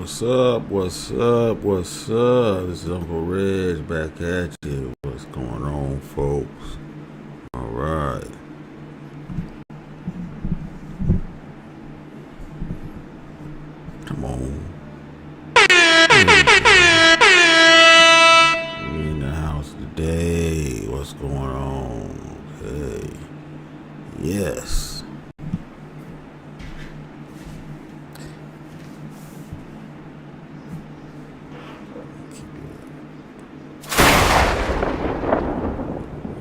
What's up? What's up? What's up? This is Uncle REG back at you. What's going on, folks? All right. Come on. We in the house today. What's going on? Okay. Yes.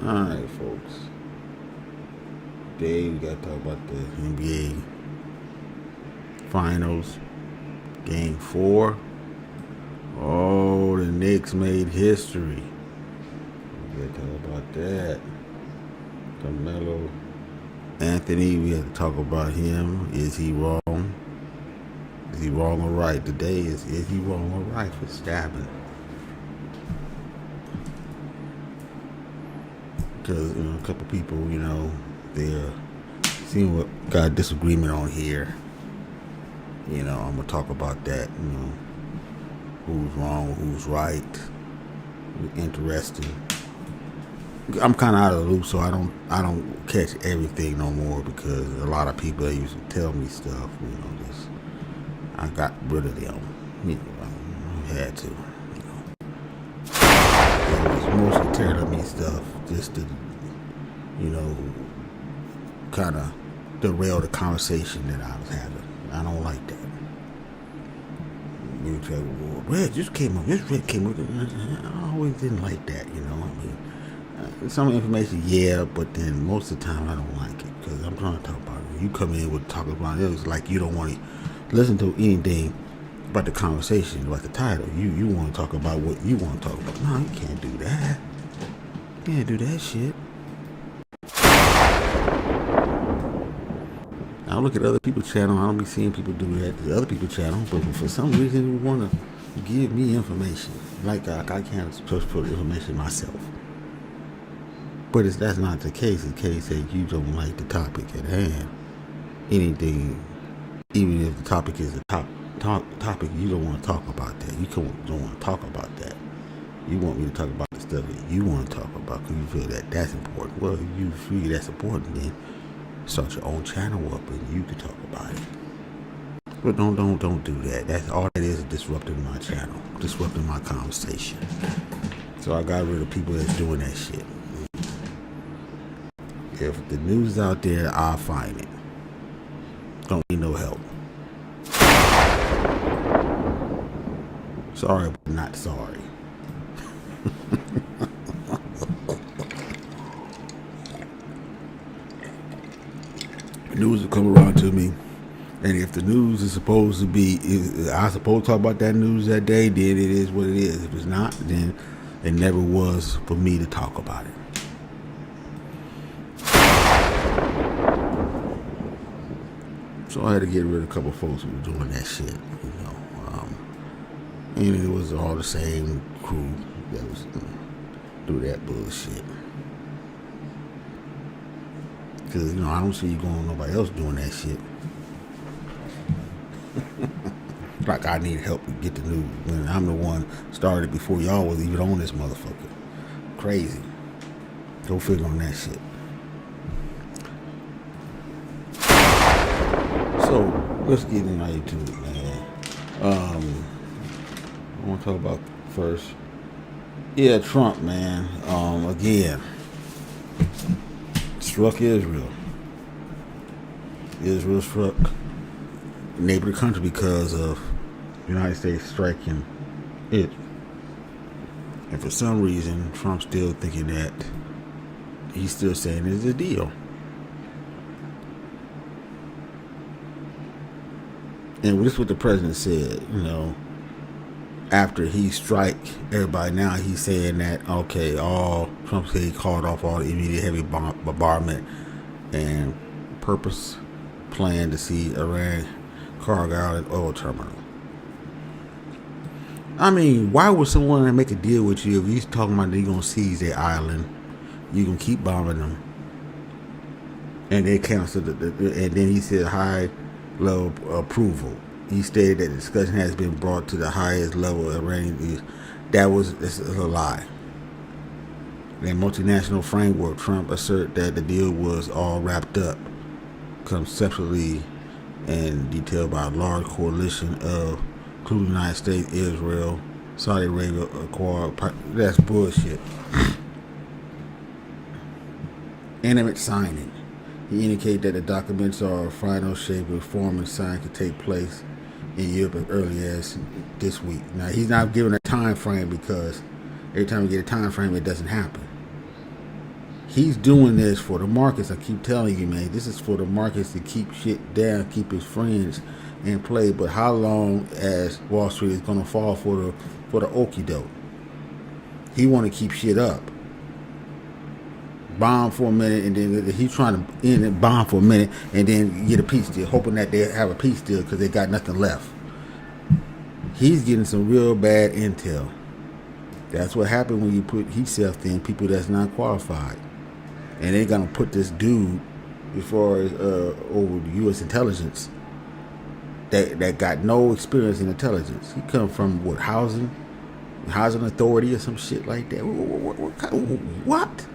Alright, folks. Today we got to talk about the NBA Finals. Game 4. Oh, the Knicks made history. We got to talk about that. Karmelo Anthony, we have to talk about him. Is he wrong? Is he wrong or right? Today is he wrong or right for stabbing? Because a couple people, they're seeing what got disagreement on here. I'm gonna talk about that. Who's wrong, who's right. Interesting. I'm kind of out of the loop, so I don't catch everything no more because a lot of people that used to tell me stuff, I got rid of them. I had to. It was mostly telling me stuff just to, kind of derail the conversation that I was having. I don't like that. You tell me, Red just came up. This Red came up. I always didn't like that, some information, yeah, but then most of the time I don't like it because I'm trying to talk about it. You come in with talking about it, it's like you don't want to listen to anything about the conversation, about the title. You want to talk about what you want to talk about. No, you can't do that. You can't do that shit. I look at other people's channel. I don't be seeing people do that to other people's channel, but for some reason you want to give me information. Like I can't just put information myself. But that's not the case. The case that you don't like the topic at hand. Anything, even if the topic is a topic, you don't want to talk about that. You don't want to talk about that. You want me to talk about the stuff that you want to talk about because you feel that that's important. Well, if you feel that's important, then start your own channel up and you can talk about it. But don't do that. That's all it is disrupting my channel, disrupting my conversation. So I got rid of people that's doing that shit. If the news is out there, I'll find it. Don't need no help. Sorry, but not sorry. News will come around to me, and if the news is supposed to be, I supposed to talk about that news that day, then it is what it is. If it's not, then it never was for me to talk about it. So I had to get rid of a couple of folks who were doing that shit, and it was all the same crew that was do that bullshit. Because, I don't see you going nobody else doing that shit. Like I need help to get the news when I'm the one started before y'all was even on this motherfucker. Crazy. Go figure on that shit. So let's get into it, man. I want to talk about first. Yeah, Trump, man. Again, struck Israel. Israel struck the neighboring country because of the United States striking it. And for some reason, Trump's still thinking that he's still saying it's a deal. And this is what the president said, after he strike everybody. Now he's saying that, Trump said he called off all the immediate heavy bombardment and purpose plan to see Iran cargo out an oil terminal. I mean, why would someone make a deal with you if he's talking about they're going to seize their island, you can keep bombing them, and they canceled it, and then he said high level approval. he stated that the discussion has been brought to the highest level of Iranian. This is a lie. In multinational framework, Trump asserted that the deal was all wrapped up conceptually and detailed by a large coalition of, including the United States, Israel, Saudi Arabia, Quad. That's bullshit. Intimate signing. He indicated that the documents are final shape of form and sign could take place in Europe as early as this week. Now, he's not giving a time frame because every time we get a time frame, it doesn't happen. He's doing this for the markets. I keep telling you, man, this is for the markets to keep shit down, keep his friends in play. But how long as Wall Street is going to fall for the okie doke? He want to keep shit up. Bomb for a minute, and then he's trying to end it, bomb for a minute, and then get a peace deal, hoping that they have a peace deal because they got nothing left. He's getting some real bad intel. That's what happened when you put himself in people that's not qualified, and they're gonna put this dude before over the U.S. intelligence that got no experience in intelligence. He come from what, housing authority or some shit like that. What?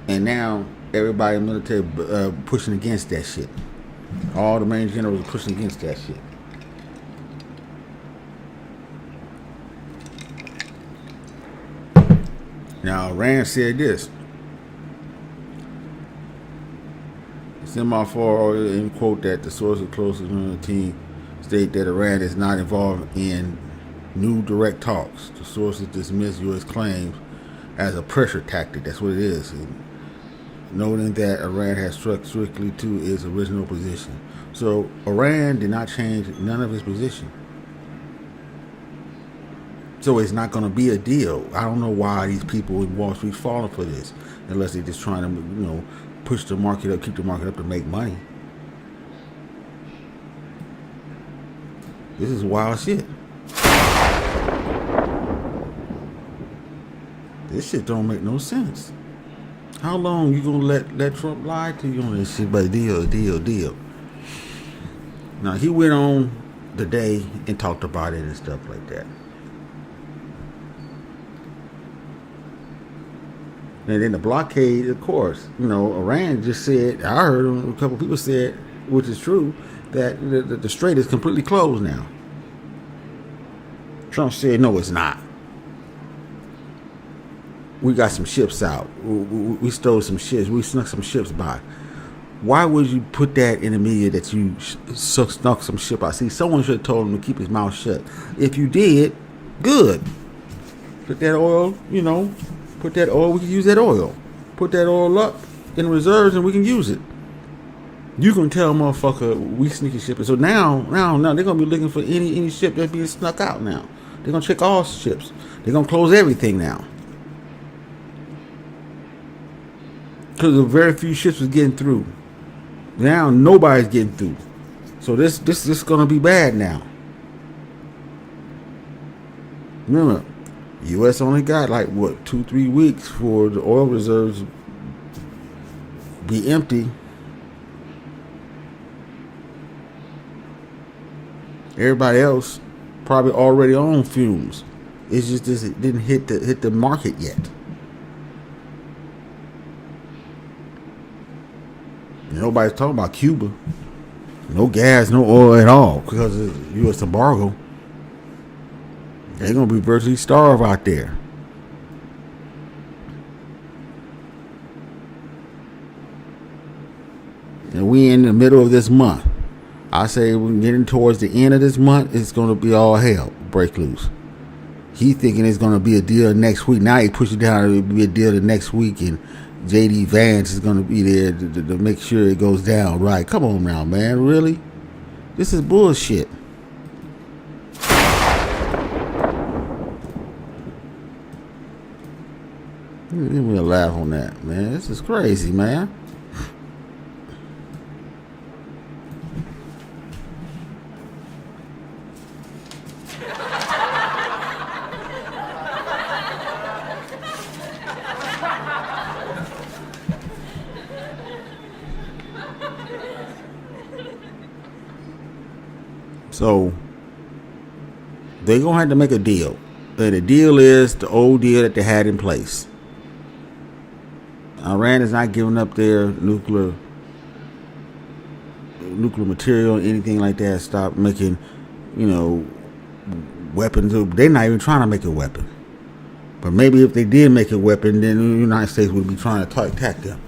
And now everybody in the military pushing against that shit. All the main generals are pushing against that shit. Now, Rand said this. Semaphore, in quote, that the sources closest to the team state that Iran is not involved in new direct talks. The sources dismiss U.S. claims as a pressure tactic. That's what it is. Noting that Iran has stuck strictly to its original position. So Iran did not change none of his position. So it's not going to be a deal. I don't know why these people in Wall Street falling for this, unless they're just trying to, push the market up, keep the market up to make money. This is wild shit. This shit don't make no sense. How long you gonna let Trump lie to you on this shit? But deal. Now, he went on the day and talked about it and stuff like that. And then the blockade, of course, Iran just said, I heard a couple people said, which is true, that the strait is completely closed now. Trump said, no, it's not. We got some ships out. We stole some ships. We snuck some ships by. Why would you put that in the media that you snuck some ship out? See, someone should have told him to keep his mouth shut. If you did, good. Put that oil, put that oil. We can use that oil. Put that oil up in reserves and we can use it. You can tell a motherfucker we sneaking shipping. So now they're gonna be looking for any ship that's being snuck out now. They're gonna check all ships. They're gonna close everything now. Because very few ships was getting through. Now nobody's getting through. So this is gonna be bad now. Remember, U.S. only got 2-3 weeks for the oil reserves be empty. Everybody else probably already on fumes. It's just this, it didn't hit the market yet. Nobody's talking about Cuba. No gas, no oil at all because of the U.S. embargo. They're going to be virtually starved out there. And we in the middle of this month. I say we're getting towards the end of this month, it's going to be all hell break loose. He thinking it's going to be a deal next week. Now he pushed it down. It will be a deal the next week, and J.D. Vance is going to be there to make sure it goes down right. Come on now, man. Really? This is bullshit. Give me a laugh on that, man. This is crazy, man. So they're gonna have to make a deal. And the deal is the old deal that they had in place. Iran is not giving up their nuclear material, anything like that. Stop making, weapons. They're not even trying to make a weapon. But maybe if they did make a weapon, then the United States would be trying to attack them.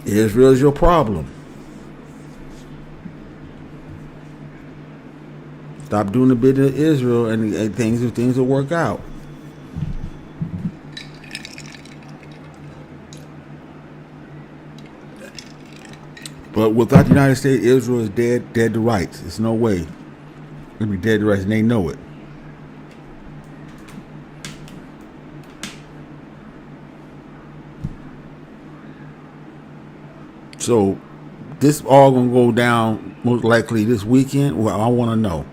Israel is your problem. Stop doing the business of Israel, and things will work out. But without the United States, Israel is dead to rights. There's no way. It'll be dead to rights, and they know it. So this all gonna go down most likely this weekend. Well, I want to know.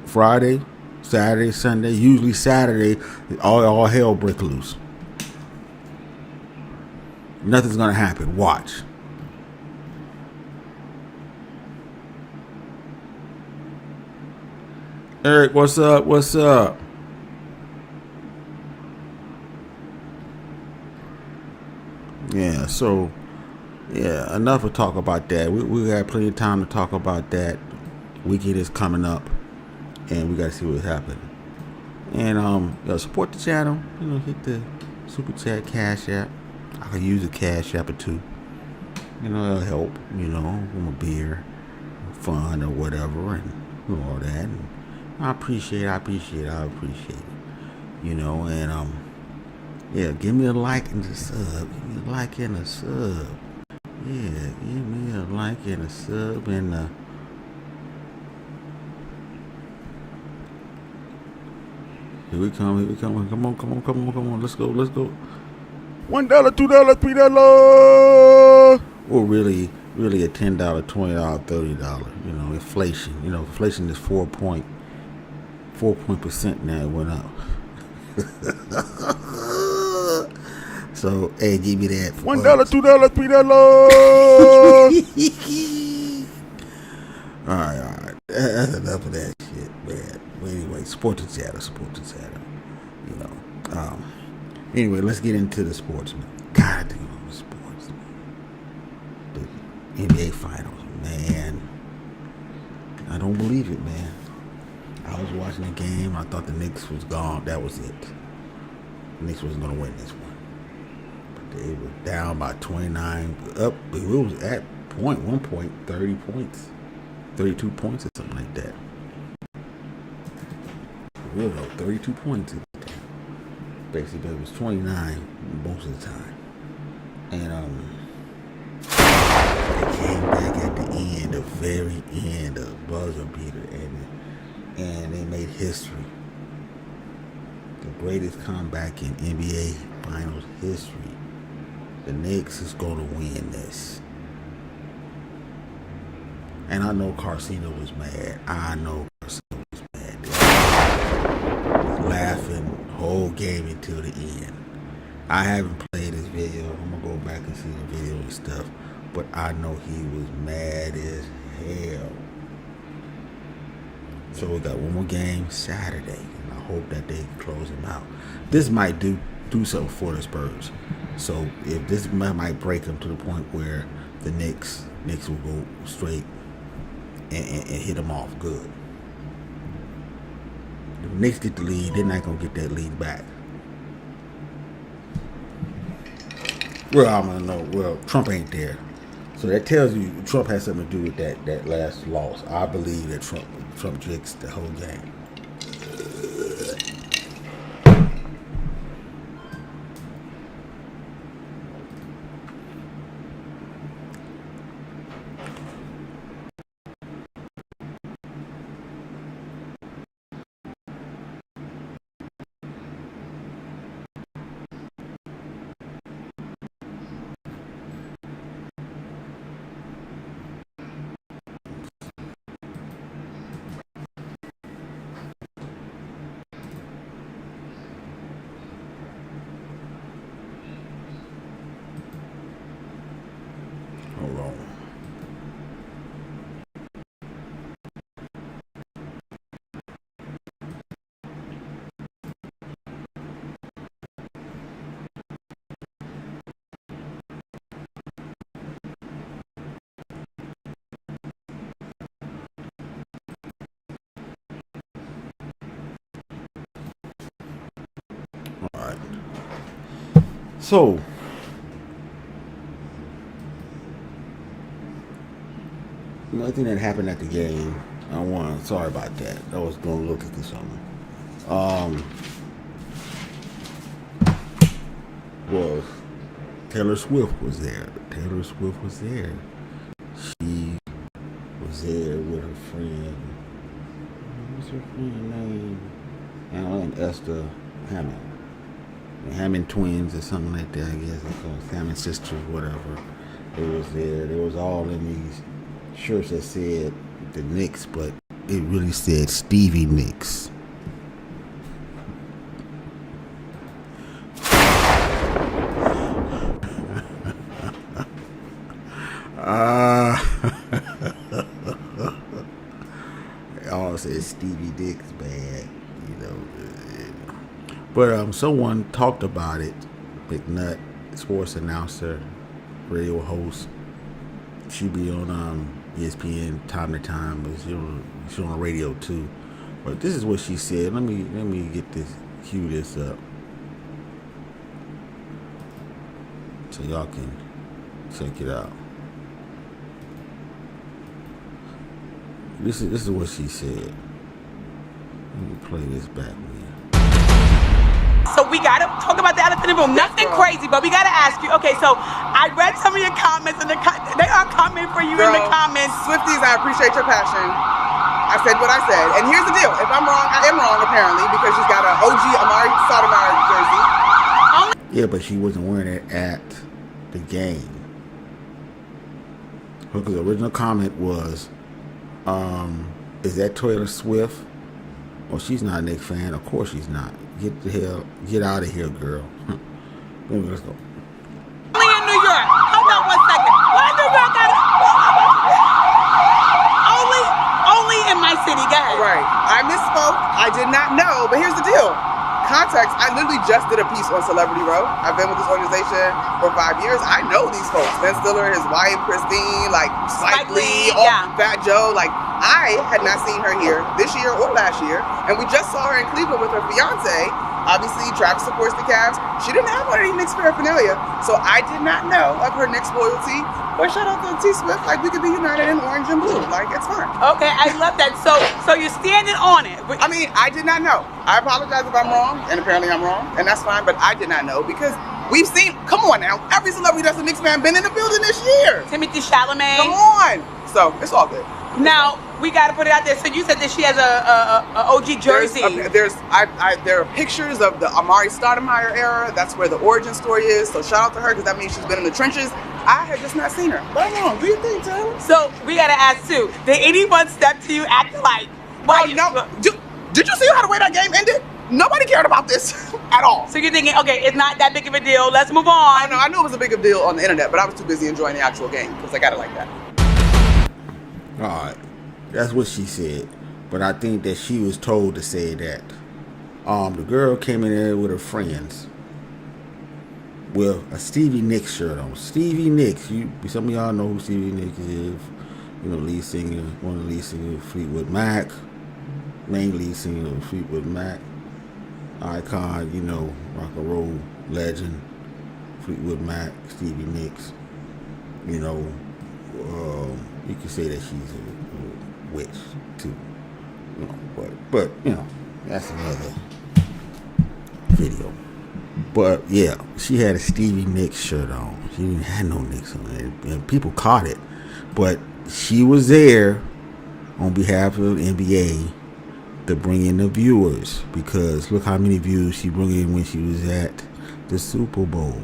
Friday, Saturday, Sunday. Usually Saturday, all hell break loose. Nothing's gonna happen. Watch. Eric, what's up? What's up? Yeah, so enough of talk about that. We got plenty of time to talk about that. Weekend is coming up, and we got to see what's happening. And support the channel. Hit the super chat, Cash App. I could use a Cash App or two. It'll help. From a beer, fun or whatever, and all that. And I appreciate it. And give me a like and a sub. Give me a like and a sub. Yeah, give me a like and a sub and here we come. Come on. Let's go. $1, $2, $3. Or really a $10, $20, $30. Inflation. Inflation is 4 point percent now. It went up. So, hey, give me that. $1, $2, $3. All right. That's enough of that shit, man. But anyway, support the channel. Anyway, let's get into the sports, man. God, I think about the sports, man. The NBA Finals, man. I don't believe it, man. I was watching the game. I thought the Knicks was gone. That was it. The Knicks wasn't going to win this one. But they were down by 29. Up. It was at one point, 30 points. 32 points or something like that. Real though, 32 points. Basically, it was 29 most of the time. And they came back at the end, the very end, a buzzer beater, and they made history. The greatest comeback in NBA Finals history. The Knicks is going to win this. And I know Carcino was mad. Laughing whole game until the end. I haven't played this video. I'm gonna go back and see the video and stuff. But I know he was mad as hell. So we got one more game Saturday, and I hope that they close him out. This might do something for the Spurs. So if this might break them to the point where the Knicks will go straight and hit them off good. If the Knicks get the lead, they're not gonna get that lead back. Well, I'm gonna know. Well, Trump ain't there, so that tells you Trump has something to do with that last loss. I believe that Trump jinxed the whole game. So, nothing that happened at the game. Sorry about that. I was going to look at something. Was Taylor Swift was there. Taylor Swift was there. She was there with her friend. What's her friend name? And Esther Hammond. The Hammond twins or something like that, I guess. They call it Hammond sisters, whatever. They was there. They was all in these shirts that said the Knicks, but it really said Stevie Nicks. They all said Stevie Nicks bad, you know. But someone talked about it. Big Nut, sports announcer, radio host. She be on ESPN time to time, but she's on the radio too. But this is what she said. Let me get this, cue this up, so y'all can check it out. This is what she said. Let me play this back, man. So we gotta talk about the elephant in the room. Nothing crazy, but we gotta ask you. Okay, so I read some of your comments, and they are coming for you. Girl, in the comments. Swifties, I appreciate your passion. I said what I said, and here's the deal. If I'm wrong, I am wrong apparently, because she's got an OG Amari Stoudemire jersey. Yeah, but she wasn't wearing it at the game. Because the original comment was, is that Taylor Swift? Well, she's not a Knicks fan. Of course she's not. Get out of here, girl. Let's go. Only in New York. Hold on 1 second. Why New York got it? Only in my city. Go ahead. Right. I misspoke. I did not know, but here's the deal. Context, I literally just did a piece on Celebrity Row. I've been with this organization for 5 years. I know these folks. Ben Stiller, his wife, Christine, like Spike Lee, Fat Joe. Like, I had not seen her here this year or last year. And we just saw her in Cleveland with her fiance. Obviously, Travis supports the Cavs. She didn't have any Knicks paraphernalia. So I did not know of her Knicks loyalty. But shout out to T. Swift. Like, we could be united in orange and blue. Like, it's fine. Okay, I love that. So you're standing on it. I mean, I did not know. I apologize if I'm wrong, and apparently I'm wrong, and that's fine, but I did not know, because we've seen, come on now, every celebrity that's a Knicks fan been in the building this year. Timothy Chalamet. Come on. So, it's all good. Now, we got to put it out there. So you said that she has a OG jersey. There are pictures of the Amari Stoudemire era. That's where the origin story is. So shout out to her, because that means she's been in the trenches. I had just not seen her. But I'm wrong. Do you think, Taylor? So we got to ask too, did anyone step to you acting like, did you see how the way that game ended? Nobody cared about this at all. So you're thinking, okay, it's not that big of a deal. Let's move on. I knew it was a big deal on the internet, but I was too busy enjoying the actual game, because I got it like that. All right, that's what she said. But I think that she was told to say that. The girl came in there with her friends with a Stevie Nicks shirt on. Stevie Nicks, some of y'all know who Stevie Nicks is. You know, lead singer, one of the lead singers of Fleetwood Mac, main lead singer of Fleetwood Mac, icon, you know, rock and roll legend, Fleetwood Mac, Stevie Nicks. You know, you could say that she's a witch too. You know, but you know, that's another video. But yeah, she had a Stevie Nicks shirt on. She didn't have no Nicks on it, and people caught it. But she was there on behalf of NBA to bring in the viewers, because look how many views she brought in when she was at the Super Bowl,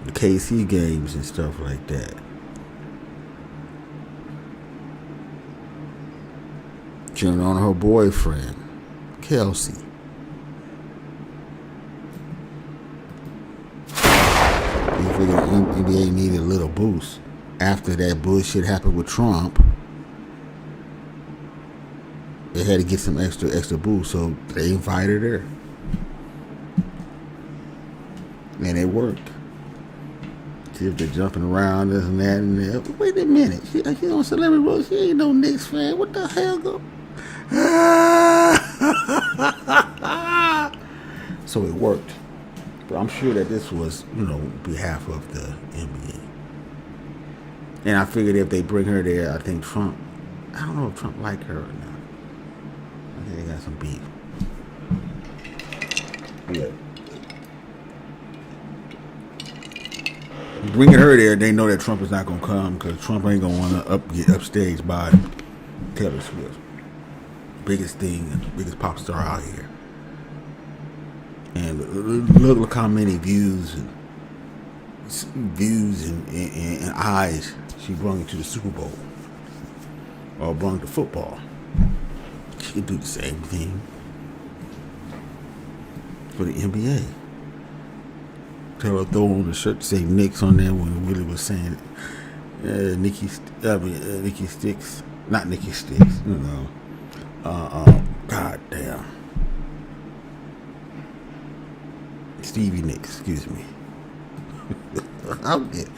the KC games and stuff like that. Cheering on her boyfriend, Kelsey. You figure the NBA needed a little boost after that bullshit happened with Trump. They had to get some extra boost, so they invited her, and it worked. See if they're jumping around this and that and that. Wait a minute, she on Celebrity Road. She ain't no Knicks fan. What the hell go? So it worked. But I'm sure that this was, behalf of the NBA. And I figured if they bring her there, I think Trump, I don't know if Trump liked her or not. I think they got some beef. Yeah. Bringing her there, they know that Trump is not going to come because Trump ain't going to want to get upstaged by Taylor Swift. Biggest thing, biggest pop star out here. And look how many views and eyes she brought into the Super Bowl or brought to football. She could do the same thing for the NBA. Tell her throw on the shirt to say Knicks on there when Willie was saying Nikki Sticks, not Nikki Sticks, God damn. Stevie Nicks, excuse me. I'm getting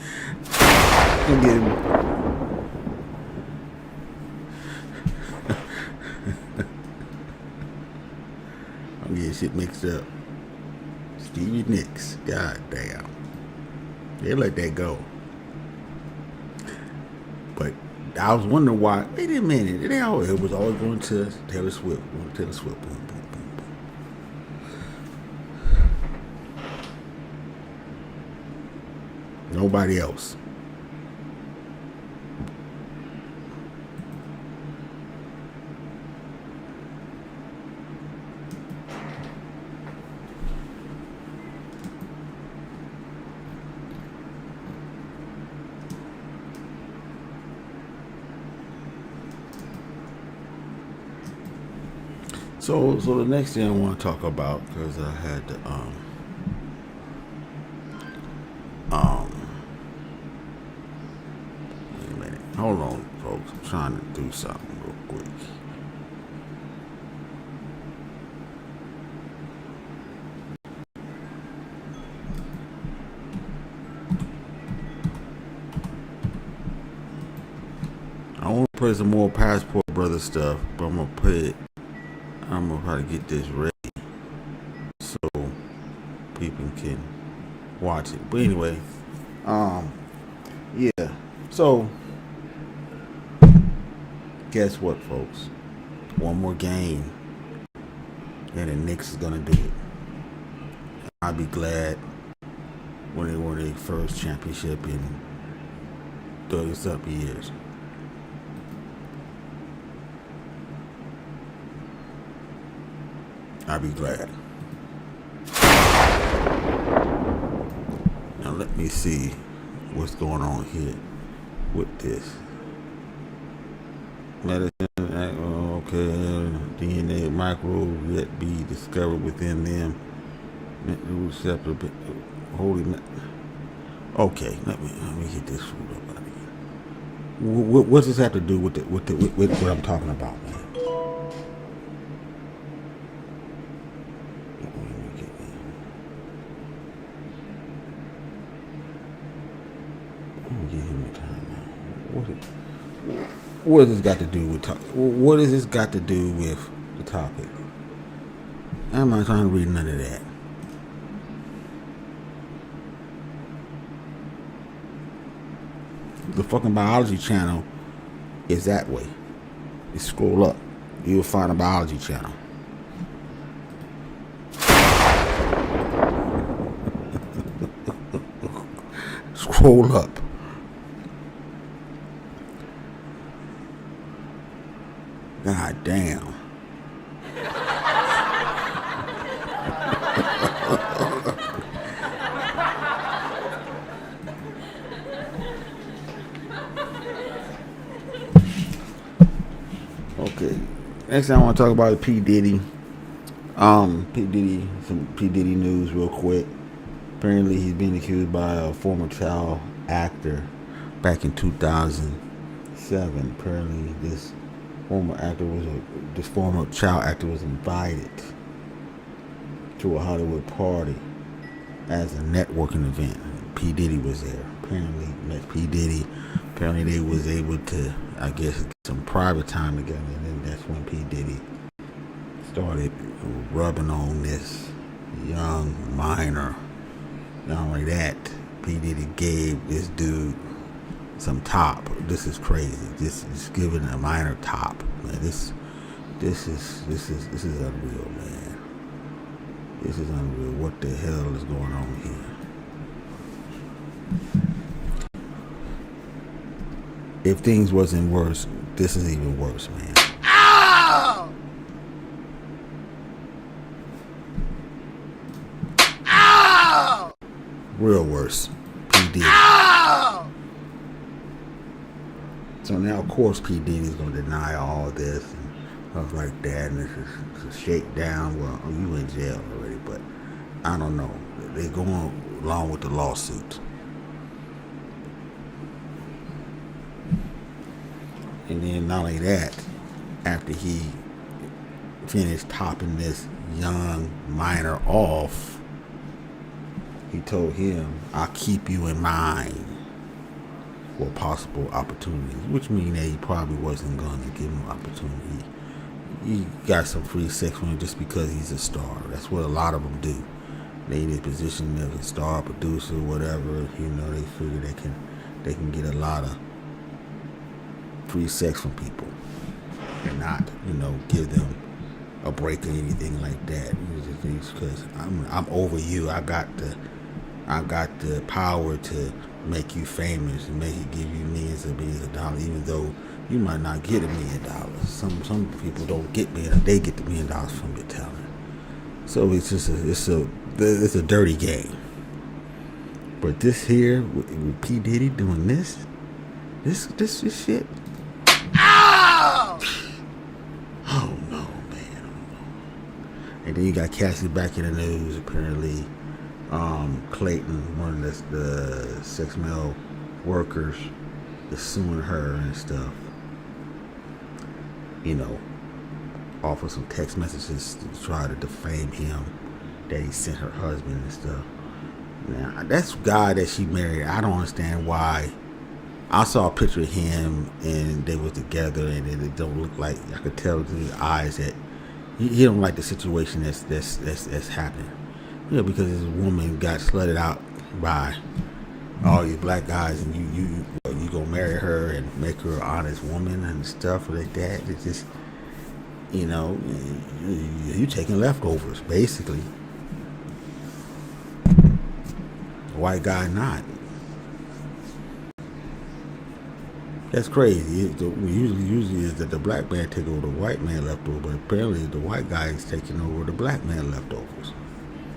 shit mixed up. Stevie Nicks, god damn. They let that go. But I was wondering why. Wait a minute, it was always going to Taylor Swift. Boom, boom, boom, boom, boom. Nobody else. So the next thing I want to talk about, because I had to wait a minute, hold on, folks. I'm trying to do something real quick. I want to play some more Passport Brother stuff, but I'm gonna try to get this ready so people can watch it. But anyway, yeah. So guess what, folks? One more game, and the Knicks is gonna do it. I'll be glad when they won their first championship in 30-something years. I'll be glad. Now let me see what's going on here with this. Medicine, okay, DNA microbes yet be discovered within them. Receptor, holy. Okay, let me get this food up out of here. What does this have to do with what I'm talking about, man? What has this got to do with what has this got to do with the topic? I'm not trying to read none of that. The fucking biology channel is that way. You scroll up, you'll find a biology channel. Scroll up. God damn. Okay. Next thing I want to talk about is P. Diddy. Some P. Diddy news real quick. Apparently he's been accused by a former child actor back in 2007. Apparently this former child actor was invited to a Hollywood party as a networking event. P. Diddy was there. Apparently met P. Diddy. Apparently they was able to, I guess, get some private time together, and then that's when P. Diddy started rubbing on this young minor. Not only that, P. Diddy gave this dude some top. This is crazy. This is giving a minor top. Man, this is unreal, man. This is unreal. What the hell is going on here? If things wasn't worse, this is even worse, man. Ow! Ow! Real worse. P. Diddy. Ow! So now, of course, P. Diddy's going to deny all this and stuff like that. And it's a shakedown. Well, you in jail already, but I don't know. They're going along with the lawsuit. And then not only that, after he finished topping this young minor off, he told him, I'll keep you in mind for possible opportunities, which means that he probably wasn't going to give him an opportunity. He got some free sex from him just because he's a star. That's what a lot of them do. They in a position of a star producer, whatever, they figure they can get a lot of free sex from people and not, give them a break or anything like that. Because I'm over you. I got the power to make you famous and make it give you millions of dollars, even though you might not get $1 million. Some people don't get they get the $1 million from your talent. So it's just it's a dirty game. But this here with P. Diddy doing this shit. Ow! Oh no, man. And then you got Cassie back in the news. Apparently, Clayton, one of the sex male workers, is suing her and stuff. Offer some text messages to try to defame him that he sent her husband and stuff. Now, that's the guy that she married. I don't understand why. I saw a picture of him and they were together, and it don't look like, I could tell through his eyes that he don't like the situation that's happening. Because this woman got slutted out by all these black guys, and you gonna marry her and make her an honest woman and stuff like that. It's just, you taking leftovers basically. White guy not. That's crazy. Usually is that the black man take over the white man leftover, but apparently the white guy is taking over the black man leftovers.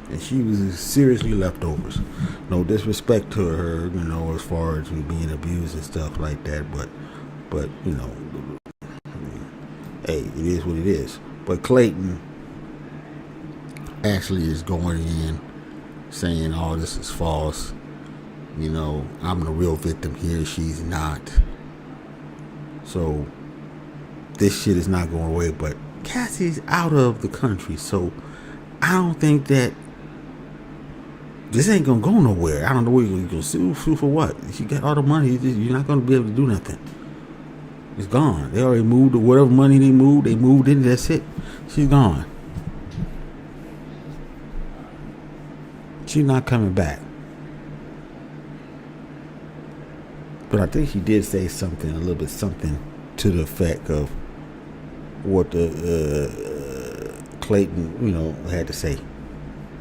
And she was seriously leftovers. No disrespect to her, as far as being abused and stuff like that, but hey, it is what it is. But Clayton actually is going in saying all this is false. I'm the real victim here, she's not. So this shit is not going away, but Cassie's out of the country, so I don't think that this ain't gonna go nowhere. I don't know where you're gonna sue for what. She got all the money, you're not gonna be able to do nothing. It's gone. They already moved, or whatever money they moved in, that's it. She's gone. She's not coming back. But I think she did say something, a little bit something to the effect of what the Clayton, had to say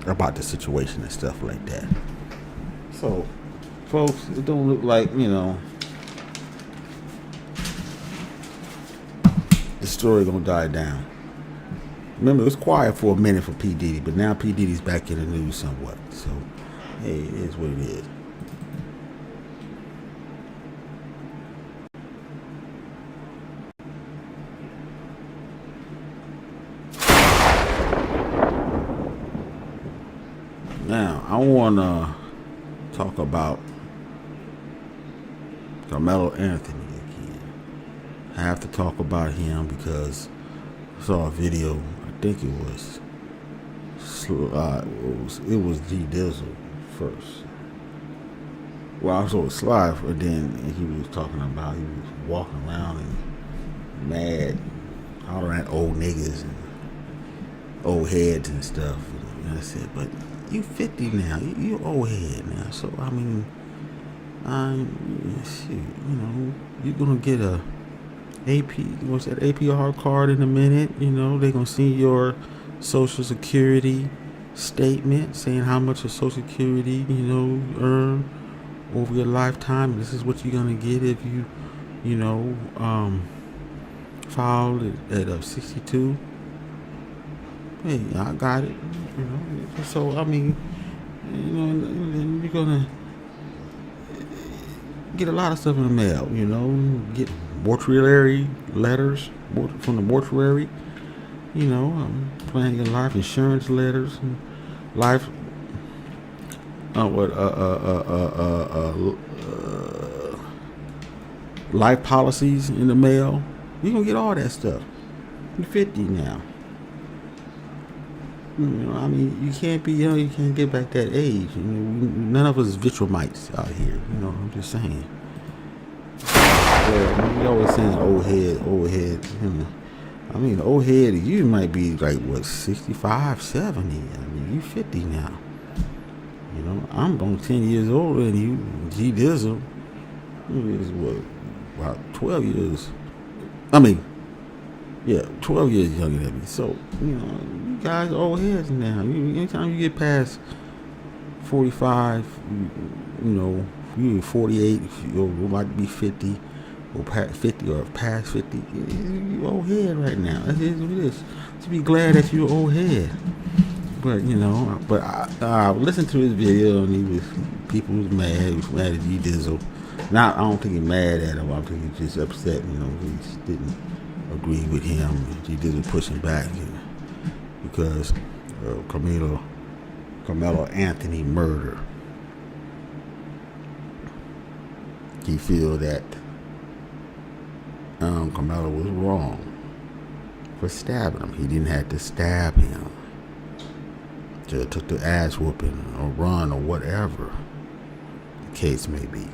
about the situation and stuff like that. So, folks, it don't look like, the story gonna die down. Remember, it was quiet for a minute for P. Diddy, but now P. Diddy's back in the news somewhat. So, hey, it is what it is. Now, I want to talk about Karmelo Anthony again. I have to talk about him because I saw a video, I think it was G Dizzle first. Well, I saw it Sly, and then he was talking about, he was walking around and mad, hollering at old niggas and old heads and stuff. And I said, but you 50 now. You old head now. So I mean, shoot, you know, you're gonna get a AP. What's that APR card in a minute? You know, they're gonna see your Social Security statement saying how much of Social Security you know earn over your lifetime. This is what you're gonna get if you filed at 62. Hey, I got it. You know, so I mean, you know, and you're gonna get a lot of stuff in the mail. You know, get mortuary letters from the mortuary. You know, planning your life insurance letters and life. Life policies in the mail. You're gonna get all that stuff. You're 50 now. You know, I mean, you can't be, you can't get back that age. You know, none of us is Vitramites out here. You know, I'm just saying. We always saying old head. You know. I mean, old head, you might be like, what, 65, 70. I mean, you 50 now. You know, I'm only 10 years older than you. G Dizzle is what, about 12 years. I mean, yeah, 12 years younger than me. So, you know, you guys are old heads now. Anytime you get past 45, you know, you're 48, you might be 50, or past 50, or past 50. You old head right now. That's what it is. To be glad that you're old head. But, you know, I listened to his video, and people was mad. He was mad at G Dizzle. Now, I don't think he's mad at him. I think he's just upset, you know, he just didn't agree with him. He didn't push him back, you know, because Karmelo Anthony murder. He feel that Karmelo was wrong for stabbing him. He didn't have to stab him. Just took the ass whooping or run or whatever the case may be.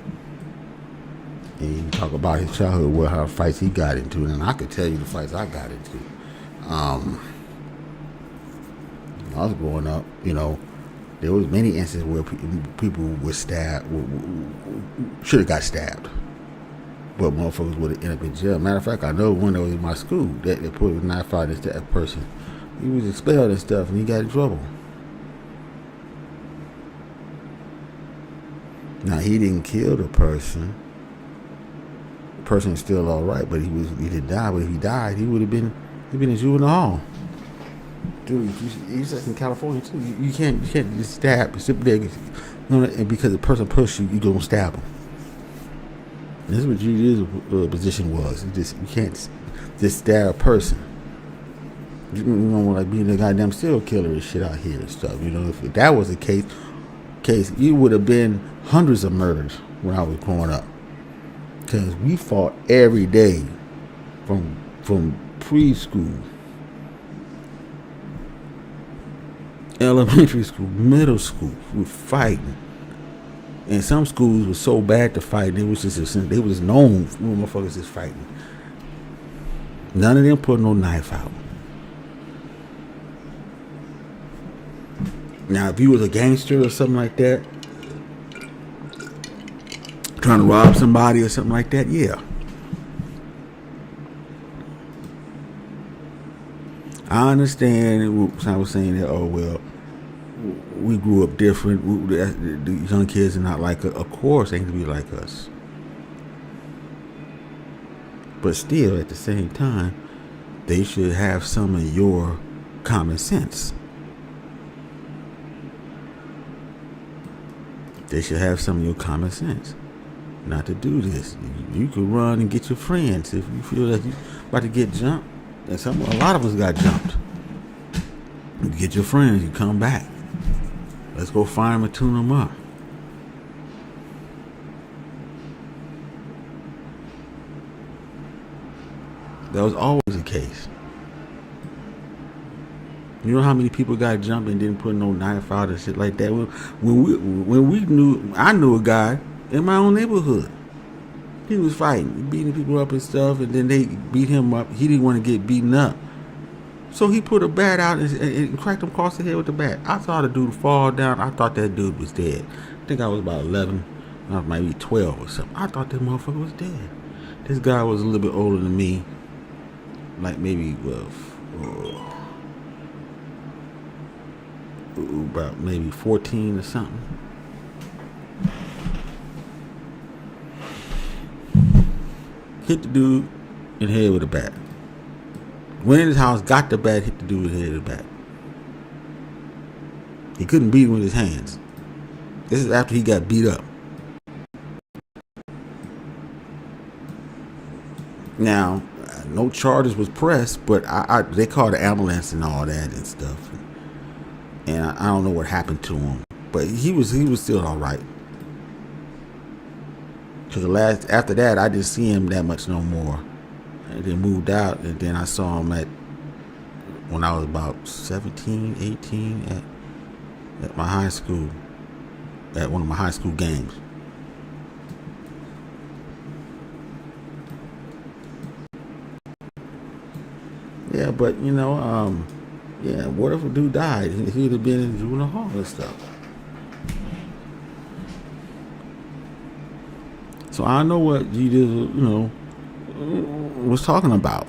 And you talk about his childhood, what how fights he got into, and I could tell you the fights I got into. I was growing up, you know, there was many instances where people were stabbed, should have got stabbed, but motherfuckers would have ended up in jail. Matter of fact, I know one that was in my school that they put a knife out against that person. He was expelled and stuff, and he got in trouble. Now he didn't kill the person. Person is still all right, but he didn't die. But if he died, he'd been in juvenile hall. Dude, he's in California too. You can't just stab, sit there, and because the person pushed you, you don't stab him. And this is what Judy's position was. You can't just stab a person. You know, like being a goddamn serial killer and shit out here and stuff. You know, if that was the case, you would have been hundreds of murders when I was growing up. Because we fought every day from preschool, elementary school, middle school. We were fighting. And some schools were so bad to fight, they was known for motherfuckers just fighting. None of them put no knife out. Now, if you was a gangster or something like that, trying to rob somebody or something like that, yeah. I understand. I was saying that, oh, well, we grew up different. The young kids are not like us. Of course, they ain't gonna be like us. But still, at the same time, they should have some of your common sense. They should have some of your common sense. Not to do this. You could run and get your friends if you feel that you're about to get jumped. And a lot of us got jumped. You get your friends, you come back. Let's go find them and tune them up. That was always the case. You know how many people got jumped and didn't put no knife out and shit like that? I knew a guy in my own neighborhood. He was fighting, beating people up and stuff, and then they beat him up. He didn't want to get beaten up. So he put a bat out and cracked him across the head with the bat. I saw the dude fall down. I thought that dude was dead. I think I was about 11, maybe 12 or something. I thought that motherfucker was dead. This guy was a little bit older than me, like maybe about maybe 14 or something. Hit the dude in the head with a bat. Went in his house, got the bat, hit the dude in the head with a bat. He couldn't beat him with his hands. This is after he got beat up. Now, no charges was pressed, but they called the ambulance and all that and stuff. And I don't know what happened to him, but he was still all right. Cause after that, I didn't see him that much no more. And then moved out, and then I saw him when I was about 17, 18 at my high school, at one of my high school games. Yeah, but what if a dude died? He'd have been in juvenile hall and stuff. So I know what G Dizzle, was talking about,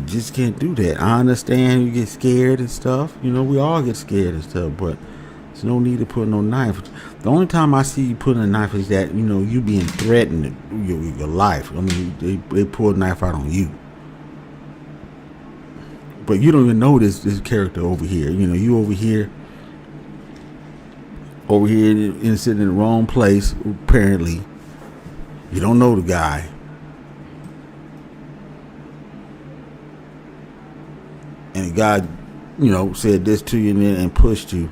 Just can't do that. I understand you get scared and stuff. We all get scared and stuff, but there's no need to put no knife. The only time I see you putting a knife is that, you being threatened your life. I mean, they pull a knife out on you. But you don't even know this character over here. You over here sitting in the wrong place, apparently. You don't know the guy. And the guy, said this to you and pushed you.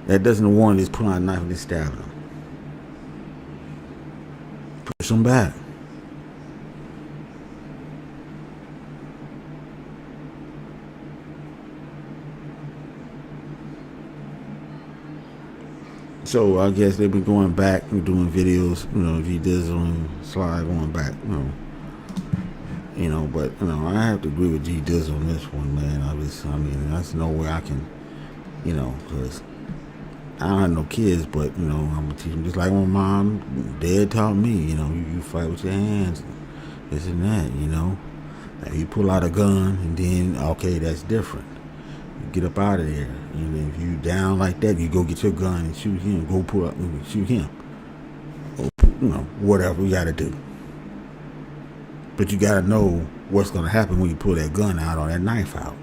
That doesn't warrant just pulling out a knife and just stabbing him. Push him back. So I guess they've been going back and doing videos, G Dizzle and Sly going back, but I have to agree with G Dizzle on this one, man. That's no way I can, because I don't have no kids, but I'm gonna teach them just like my mom, dad taught me, you fight with your hands, this and that, Now you pull out a gun and then okay, that's different. Get up out of there. If you down like that, you go get your gun and shoot him. Go pull up and shoot him. Or, whatever you got to do. But you got to know what's going to happen when you pull that gun out or that knife out.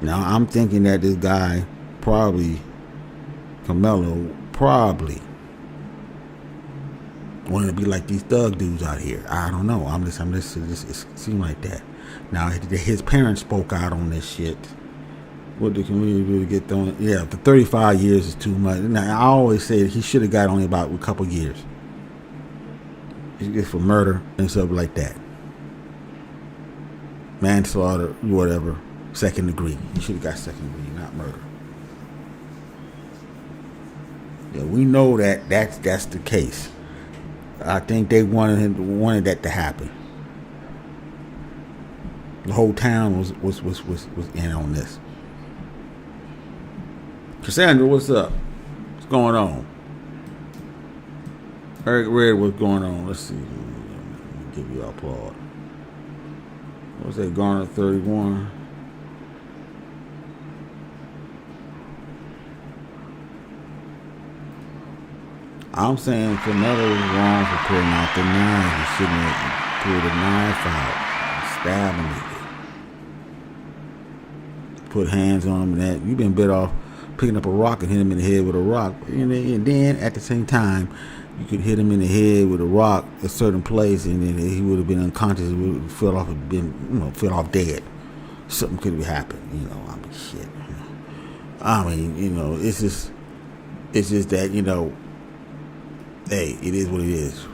Now, I'm thinking that this guy Karmelo probably wanted to be like these thug dudes out here. I don't know. It seemed like that. Now, his parents spoke out on this shit. What the community really get thrown? Yeah, the 35 years is too much. Now, I always say that he should have got only about a couple years. It's for murder and stuff like that. Manslaughter, whatever, second degree. He should have got second degree, not murder. Yeah, we know that's the case. I think they wanted that to happen. The whole town was in on this. Cassandra, what's up? What's going on? Eric Red, what's going on? Let's see. Let me give you an applaud. What's that? Garner 31. I'm saying Karmelo was wrong for pulling out the knife. He shouldn't have pulled the knife out, stabbing it. Put hands on him and that. You've been better off picking up a rock and hit him in the head with a rock. And then at the same time, you could hit him in the head with a rock a certain place, and then he would have been unconscious. He would have fell off dead. Something could have happened. Shit. It's just that hey, it is what it is.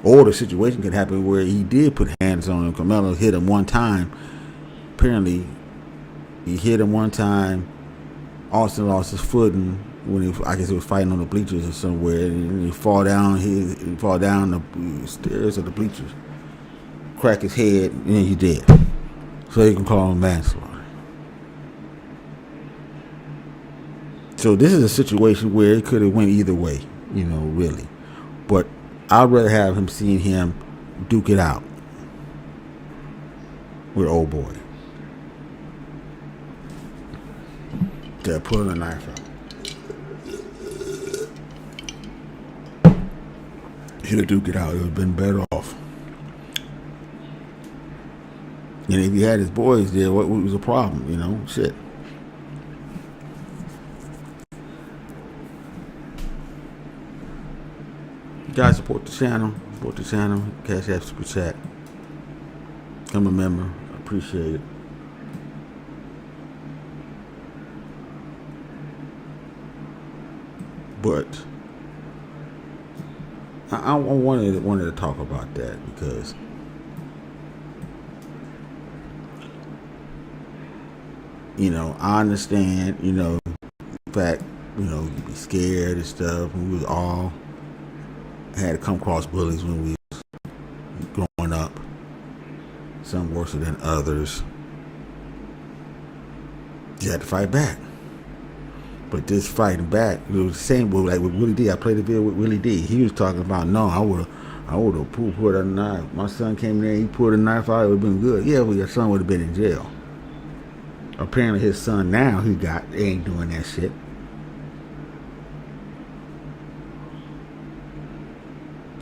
Or the situation could happen where he did put hands on him. Karmelo hit him one time. Apparently, he hit him one time. Austin lost his footing, when I guess he was fighting on the bleachers or somewhere, and he fall down the stairs of the bleachers, crack his head, and then he's dead. So you can call him manslaughter. So this is a situation where it could have went either way, really. But I'd rather have him seeing him duke it out with old boy. To pulling a knife out. Should have duked it out. It would have been better off. And if he had his boys there, what was the problem? Shit. You guys support the channel. Cash App, Super Chat. Become a member. I appreciate it. But I wanted to talk about that because I understand, the fact, you be scared and stuff, and we was all had to come across bullies when we was growing up, some worse than others. You had to fight back. But this fighting back, it was the same like with Willie D. I played the video with Willie D. He was talking about, no, I would have pulled a knife. My son came in there, he pulled a knife out, it would have been good. Yeah, well, your son would have been in jail. Apparently his son now, ain't doing that shit.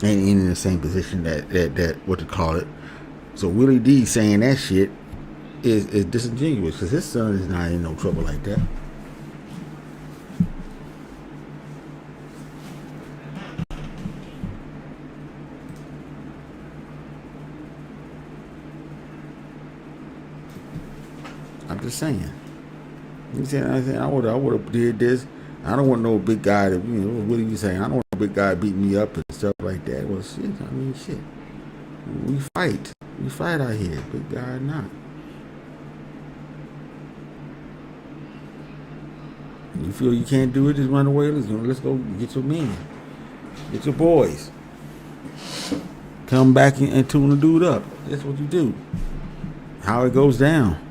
Ain't in the same position that what to call it. So Willie D saying that shit is disingenuous because his son is not in no trouble like that. I'm just saying. You saying I would have did this. I don't want no big guy to, what are you saying? I don't want no big guy beating me up and stuff like that. Well, shit. We fight. We fight out here, big guy or not. You feel you can't do it, just run away. Let's go get your men. Get your boys. Come back and tune the dude up. That's what you do. How it goes down.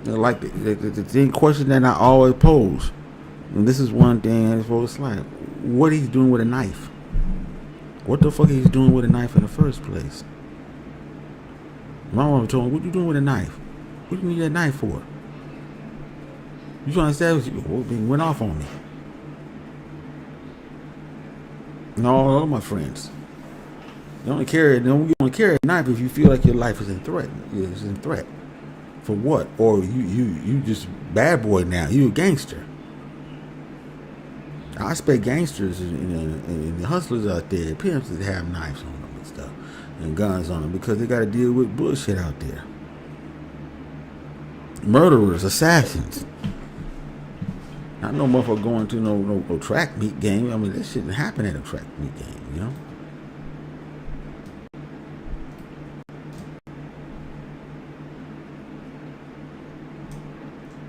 Like the question that I always pose, and this is one thing, it's like, what he's doing with a knife? What the fuck he's doing with a knife in the first place? My mom told me, what you doing with a knife? What do you need that knife for? You trying to establish you? Went off on me. And all my friends. You want to carry a knife if you feel like your life is in threat. It's in threat. For what? Or you just bad boy now. You a gangster. I expect gangsters and the hustlers out there, pimps that have knives on them and stuff, and guns on them because they got to deal with bullshit out there. Murderers, assassins. Not no motherfucker going to no track meet game. I mean, that shouldn't happen at a track meet game,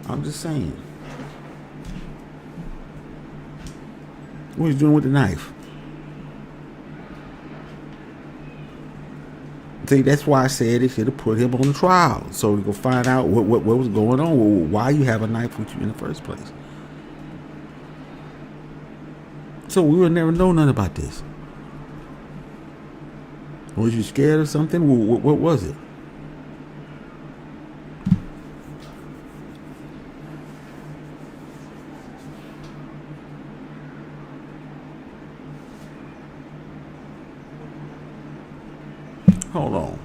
I'm just saying. What he's doing with the knife? See, that's why I said they should have put him on the trial so we could find out what was going on. Why you have a knife with you in the first place? So we would never know nothing about this. Was you scared of something? What was it? Hold on.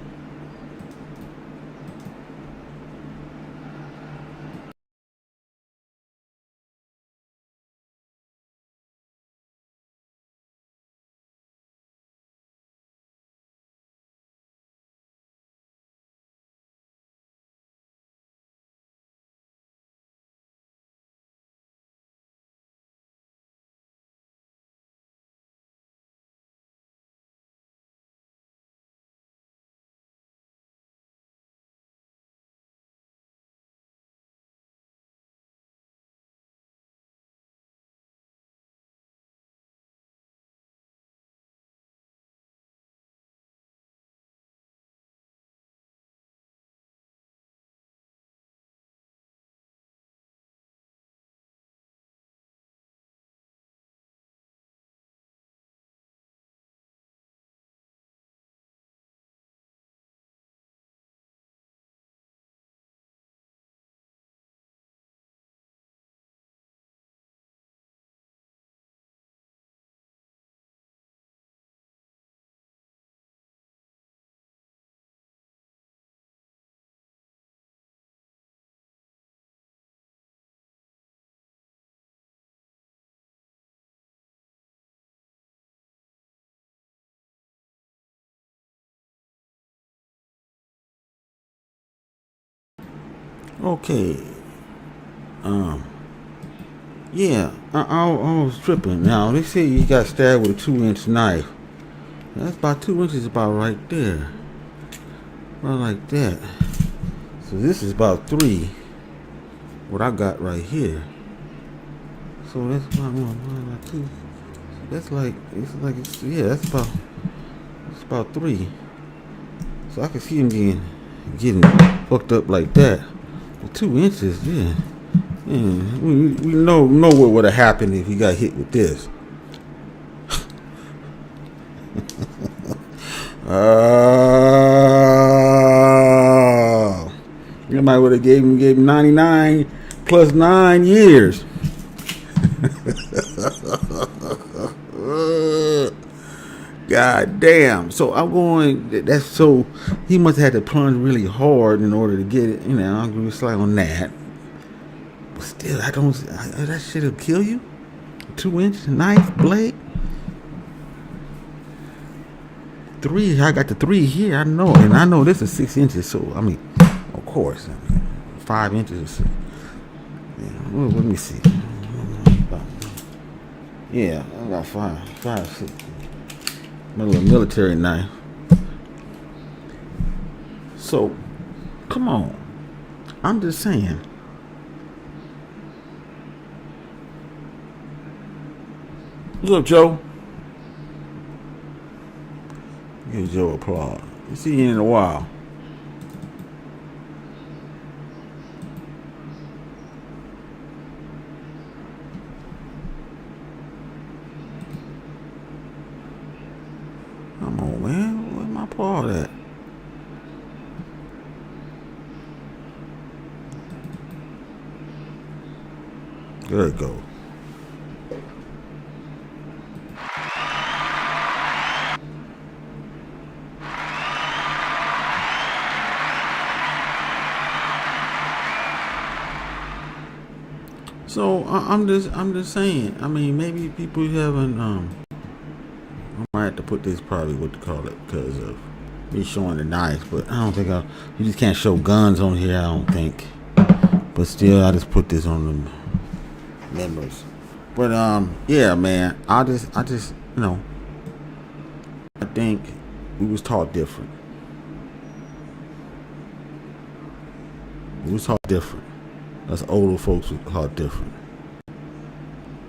Okay. Yeah, I was tripping. Now, they say you got stabbed with a 2-inch knife. That's about 2 inches, about right there. Right like that. So this is about 3. What I got right here. So that's about 2. That's like, that's about 3. So I can see him getting fucked up like that. But 2 inches, yeah. We know what would have happened if he got hit with this. You might would have gave him 99 plus 9 years. God damn. So I'm going. That's so. He must have had to plunge really hard in order to get it. I agree with Sly on that. But still, that shit'll kill you. 2-inch knife blade. 3. I got the 3 here. I know, and I know this is 6 inches. So I mean, of course, 5 inches or so. Yeah, well, let me see. Yeah, I got 5, 6. My little military knife. So, come on. I'm just saying. What's up, Joe? Give Joe applause. You see you in a while. Come on, man. Where's my applaud at? There it go. So I'm just saying. I mean, maybe people haven't. I might have to put this probably what to call it because of me showing the knife, but I don't think you just can't show guns on here. I don't think. But still, I just put this on the members. But yeah, man. I just I think we was taught different. We was taught different. Us older folks was taught different.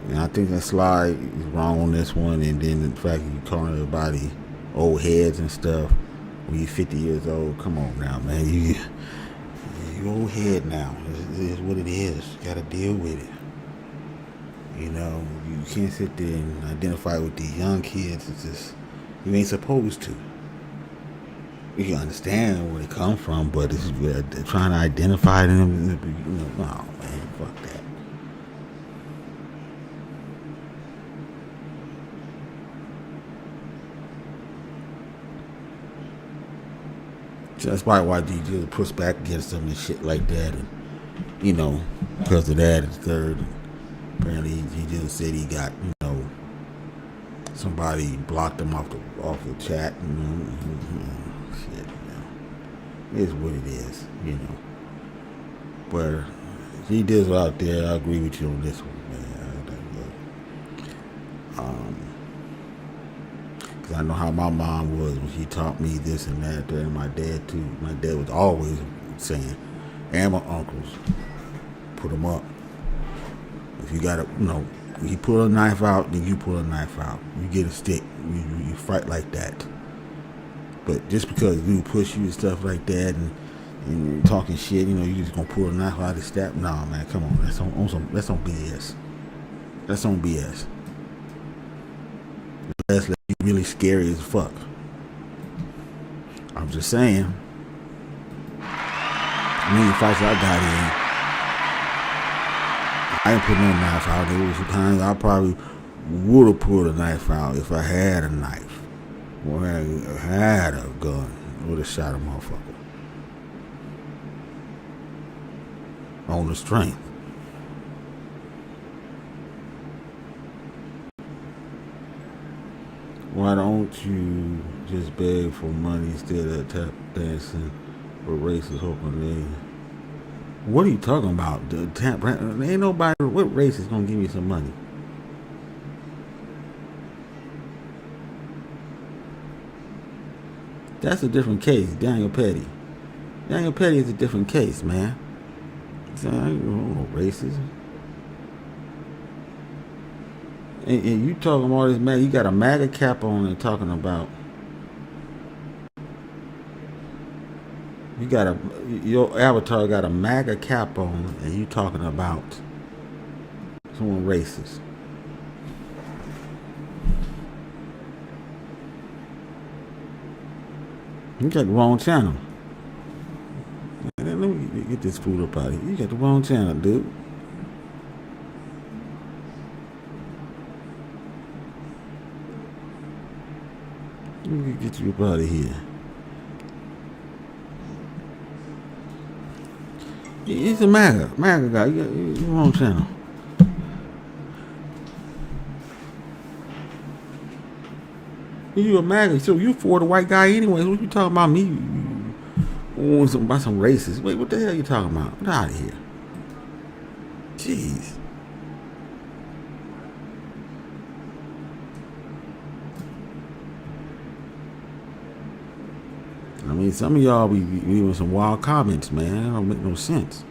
And I think that Sly is wrong on this one. And then the fact that you calling everybody old heads and stuff when you're 50 years old. Come on now, man. You old head now. It is what it is. You gotta deal with it. You can't sit there and identify with these young kids. It's just, you ain't supposed to. You can understand where they come from, but it's trying to identify them. No, man, fuck that. So that's why DJ push back against them and shit like that, and because of that, it's third. Apparently, he just said he got somebody blocked him off the chat. Shit, it is what it is, But he did out there. I agree with you on this one, man. Because I know how my mom was when she taught me this and that, and my dad too. My dad was always saying, and my uncles, put them up. If you got you pull a knife out, then you pull a knife out. You get a stick, you fight like that. But just because you push you and stuff like that, and you're talking shit, you just gonna pull a knife out of stab. Nah, man, come on, that's on BS. That's on BS. That's like really scary as fuck. I'm just saying. Many fights I got in, I ain't put no knife out. There was times I probably would have pulled a knife out if I had a knife. Or I had a gun. I would have shot a motherfucker. On the strength. Why don't you just beg for money instead of tap dancing for races hoping they... What are you talking about? Ain't nobody. What race is gonna give me some money? That's a different case, Daniel Petty. Daniel Petty is a different case, man. So, I ain't no racism. And you talking all this, man? You got a MAGA cap on and talking about. You got your avatar got a MAGA cap on, and you talking about someone racist. You got the wrong channel. Let me get this food up out of here. You got the wrong channel, dude. Let me get you up out of here. It's a MAGA guy. You got the wrong channel. You a MAGA, so you for the white guy anyway. What you talking about me? About some racist. Wait, what the hell you talking about? Get out of here. Jeez. I mean, some of y'all be leaving some wild comments, man. That don't make no sense.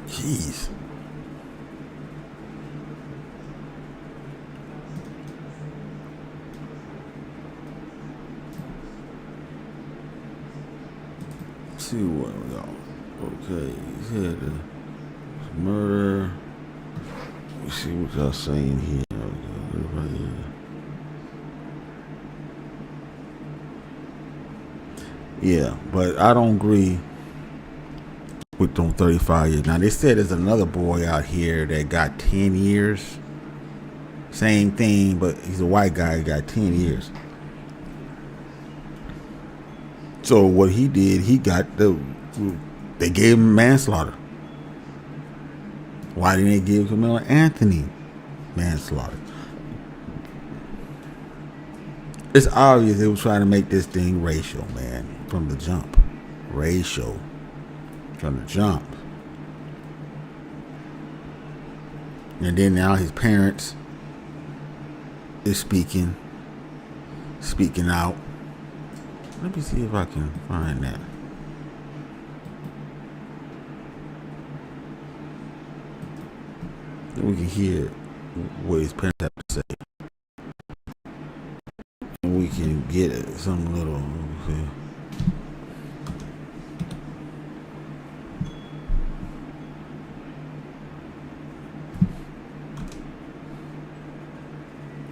Jeez. Let's see what we got. Okay, he had a murder. Let's see what y'all saying here. Yeah, but I don't agree with them 35 years. Now, they said there's another boy out here that got 10 years. Same thing, but he's a white guy, he got 10 years. So what he did, they gave him manslaughter. Why didn't they give Karmelo Anthony manslaughter? It's obvious they were trying to make this thing racial, man, from the jump. Racial. From the jump. And then now his parents is speaking out. Let me see if I can find that. Then we can hear what his parents have to say. And we can get some little. Okay.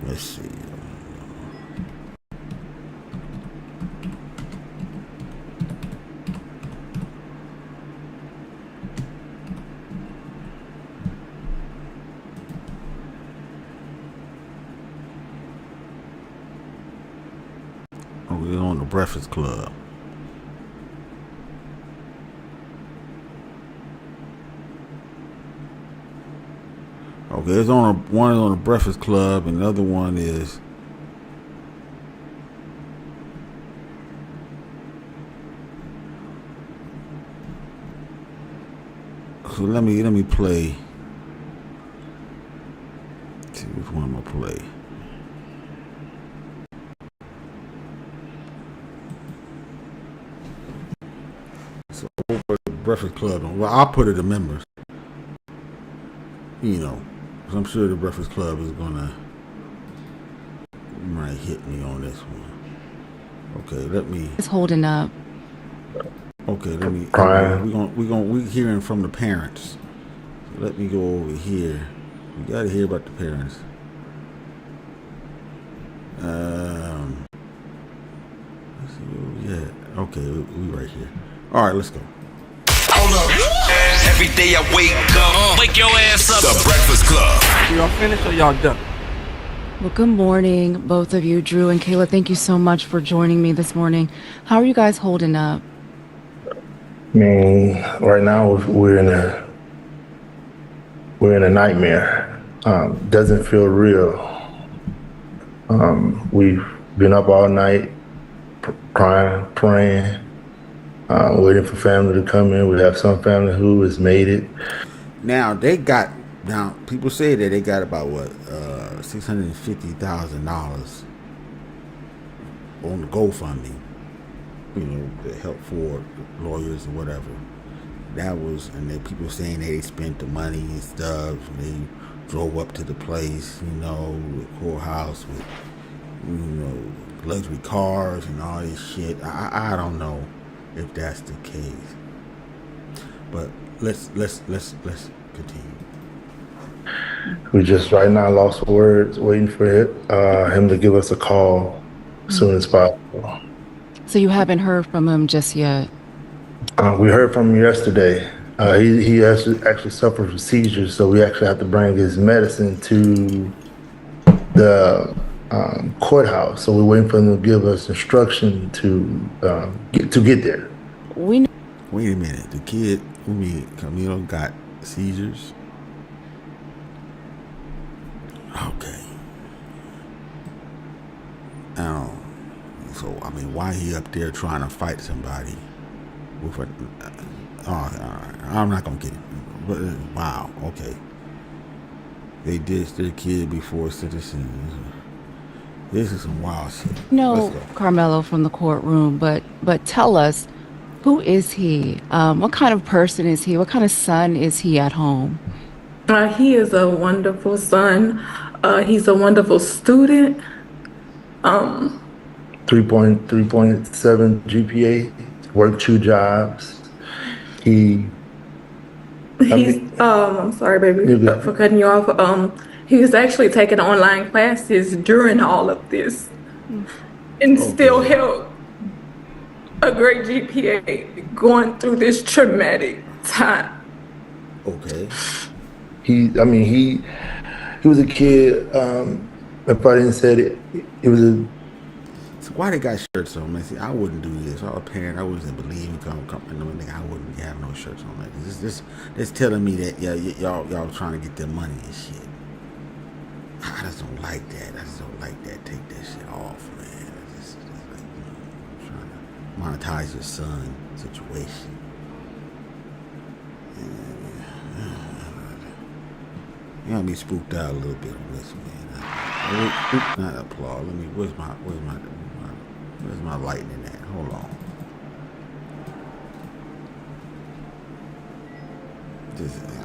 Let's see. We're on the Breakfast Club. Okay, there's one is on the Breakfast Club, and the other one is so let me play. Let's see which one I'm gonna play. So over the Breakfast Club. Well, I'll put it to members. You know. I'm sure the Breakfast Club is might hit me on this one. Okay, let me. It's holding up. Okay, let me. We hearing from the parents. So let me go over here. We gotta hear about the parents. Let's see where we at. Okay, we right here. All right, let's go. Hold up. Every day I wake up, wake your ass up. The Breakfast Club. Y'all finished or y'all done? Well, good morning, both of you. Drew and Kayla, thank you so much for joining me this morning. How are you guys holding up? I mean, right now we're in a nightmare. doesn't feel real. We've been up all night crying, praying, waiting for family to come in. We have some family who has made it. Now people say that they got about $650,000 on the GoFundMe, to help for lawyers or whatever. And then people saying they spent the money and stuff. And they drove up to the place, the courthouse with, luxury cars and all this shit. I don't know if that's the case, but let's continue. We just right now lost words, waiting for him to give us a call as soon as possible. So you haven't heard from him just yet? We heard from him yesterday. He actually suffered from seizures, so we actually have to bring his medicine to the courthouse. So we're waiting for him to give us instruction to get there. Wait a minute. The kid, Karmelo, got seizures? Okay. So, why he up there trying to fight somebody with a... I'm not going to get it. But, wow, okay. They ditched their kid before citizens. This is some wild shit. No, Karmelo, from the courtroom, but tell us, who is he? What kind of person is he? What kind of son is he at home? He is a wonderful son. He's a wonderful student. 3.7 GPA, worked 2 jobs. I'm sorry, baby, for cutting you off. He was actually taking online classes during all of this and still held a great GPA going through this traumatic time. Okay. He was a kid, if I didn't say it, it was a... So why they got shirts on, man? See, I wouldn't do this. I was a parent. I wouldn't believe in I wouldn't have no shirts on like this. This telling me that y'all trying to get their money and shit. I just don't like that. Take that shit off, man. It's like, trying to monetize your son situation. You got me spooked out a little bit on this, man. Not applaud. Where's my lightning at? Hold on.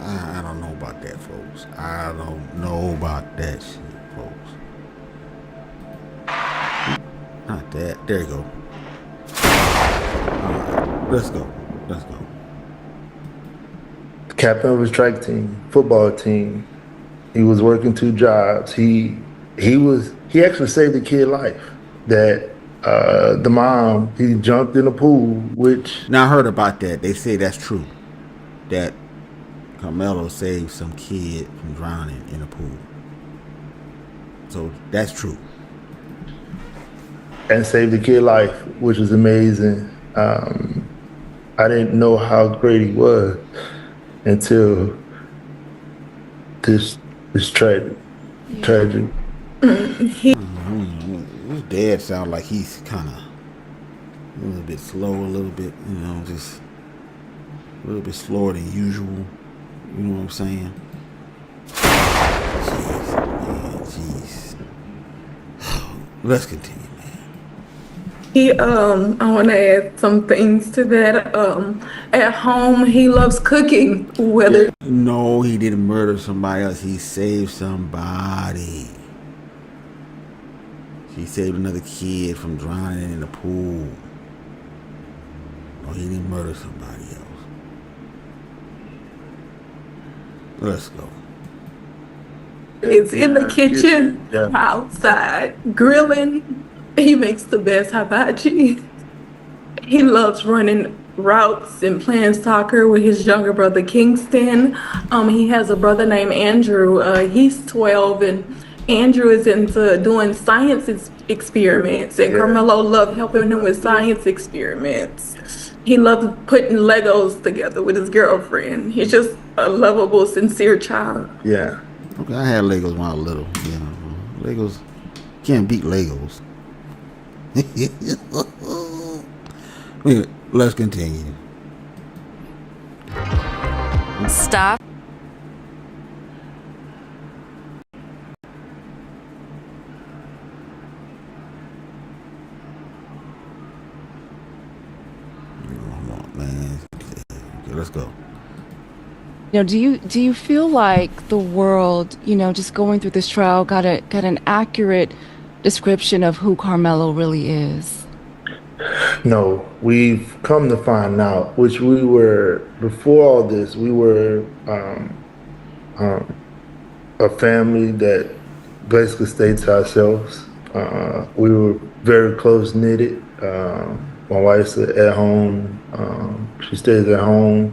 I don't know about that, folks. I don't know about that shit, folks. Not that. There you go. All right, let's go. Captain of his track team, football team. He was working 2 jobs. He actually saved the kid's life. That the mom, he jumped in the pool, which... Now I heard about that. They say that's true. That Karmelo saved some kid from drowning in a pool. So that's true. And saved the kid's life, which is amazing. I didn't know how great he was until this tragic. His dad sounds like he's kind of a little bit slow, a little bit, just a little bit slower than usual. You know what I'm saying? Jeez. Let's continue, man. I want to add some things to that. At home, he loves cooking. No, he didn't murder somebody else. He saved somebody. He saved another kid from drowning in the pool. No, he didn't murder somebody else. Let's go. It's in the kitchen, outside, grilling. He makes the best hibachi. He loves running routes and playing soccer with his younger brother, Kingston. He has a brother named Andrew. He's 12, and Andrew is into doing science experiments, and Karmelo loved helping him with science experiments. He loves putting Legos together with his girlfriend. He's just a lovable, sincere child. Yeah. Okay, I had Legos when I was little. You know, Legos can't beat Legos. Anyway, let's continue. Stop. Man. Okay, let's go. Do you feel like the world, just going through this trial, got an accurate description of who Karmelo really is? No, we've come to find out, which we were before all this. We were a family that basically stayed to ourselves. We were very close knitted. My wife's at home. She stays at home.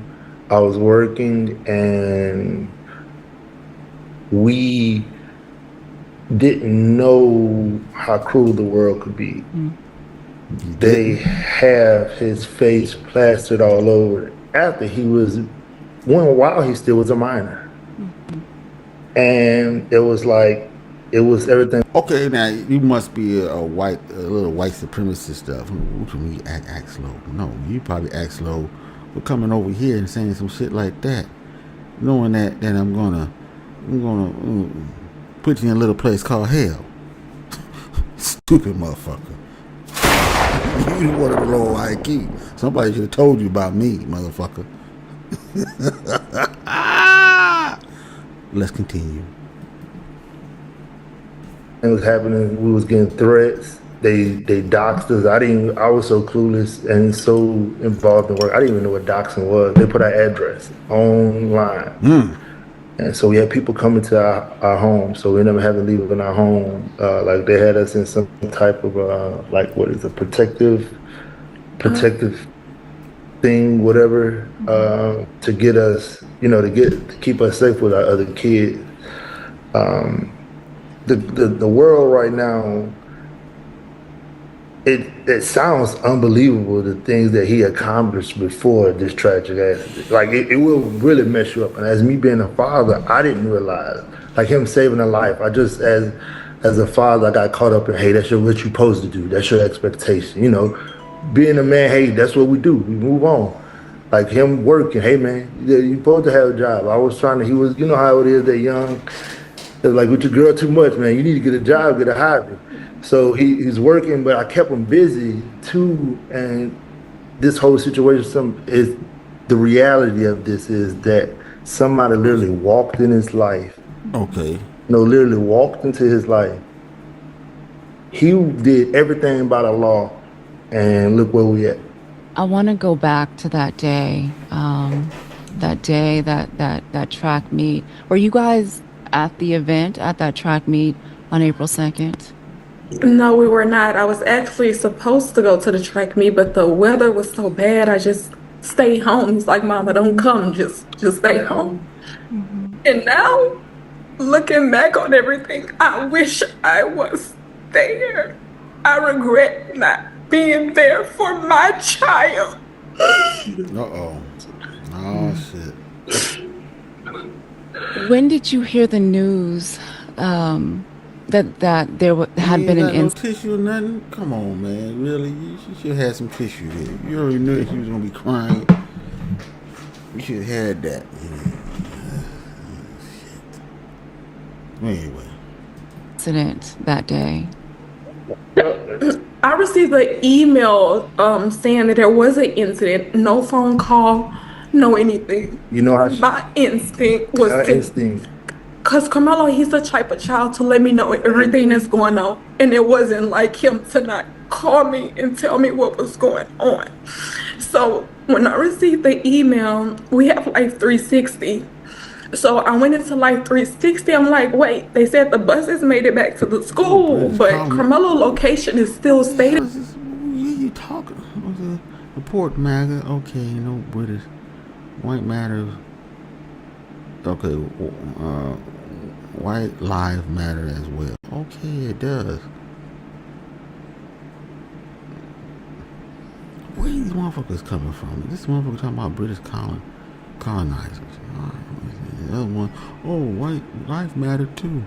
I was working, and we didn't know how cruel the world could be. They have his face plastered all over after he was, while he still was a minor. And it was like, it was everything. Okay, now you must be a little white supremacist stuff. What you mean act slow? No, you probably act slow for coming over here and saying some shit like that, knowing that I'm gonna put you in a little place called hell. Stupid motherfucker. You wanted a low IQ. Somebody should have told you about me, motherfucker. Let's continue. It was happening. We was getting threats. They doxed us. I was so clueless and so involved in work. I didn't even know what doxing was. They put our address online. And so we had people coming to our home. So we ended up having to leave in our home. Like they had us in some type of protective thing, whatever, to get us, to keep us safe with our other kids. The world right now, it sounds unbelievable, the things that he accomplished before this tragic accident. Like it will really mess you up. And as me being a father, I didn't realize, like him saving a life. I just, as a father, I got caught up in, hey, that's what you're supposed to do. That's your expectation. Being a man, hey, that's what we do. We move on. Like him working, hey man, you're supposed to have a job. I was trying to, he was, how it is, they're young. They're like, with your girl too much, man. You need to get a job, get a hobby. So he's working, but I kept him busy too. And this whole situation is the reality of this is that somebody literally walked in his life. Okay. Literally walked into his life. He did everything by the law, and look where we at. I want to go back to that day, that track meet. Were you guys at the event, at that track meet on April 2nd? No, we were not. I was actually supposed to go to the track meet, but the weather was so bad, I just stayed home. He's like, Mama, don't come, just stay home. And now, looking back on everything, I wish I was there. I regret not being there for my child. Uh-oh. Oh, shit. When did you hear the news that there had been an incident? No tissue or nothing? Come on, man. Really? You should have some tissue there. You already knew that he was going to be crying. You should have had that. Shit. Anyway. Incident that day. I received an email saying that there was an incident, no phone call, no anything. My instinct was because Karmelo, he's the type of child to let me know everything that's going on. And it wasn't like him to not call me and tell me what was going on. So when I received the email, we have Life 360. So I went into Life 360. I'm like, wait, they said the buses made it back to the school, but Karmelo location is still stated. What are you talking? Report MAGA. Okay, British. White matters. Okay, white lives matter as well. Okay, it does. Where are these motherfuckers coming from? This motherfucker talking about British colonizers. The other one, oh, white life matter too.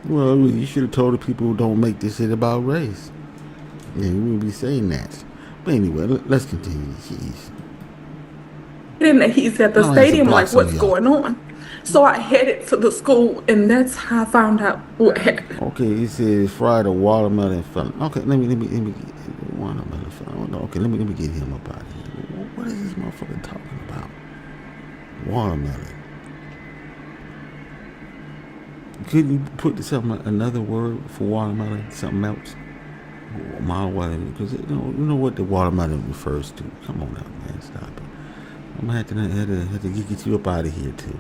Well, you should have told the people don't make this shit about race. Yeah, we wouldn't be saying that. But anyway, let's continue. Jeez. And he's at the stadium, like, what's going on? So I headed to the school, and that's how I found out what happened. Okay, it says fried a watermelon felon. Okay, let me watermelon felon. Okay, let me get him up out of here. What is this motherfucker talking about? Watermelon. Couldn't you put another word for watermelon? Something else? Watermelon, because you know what the watermelon refers to. Come on now, man, stop it. I'm gonna have to get you up out of here too.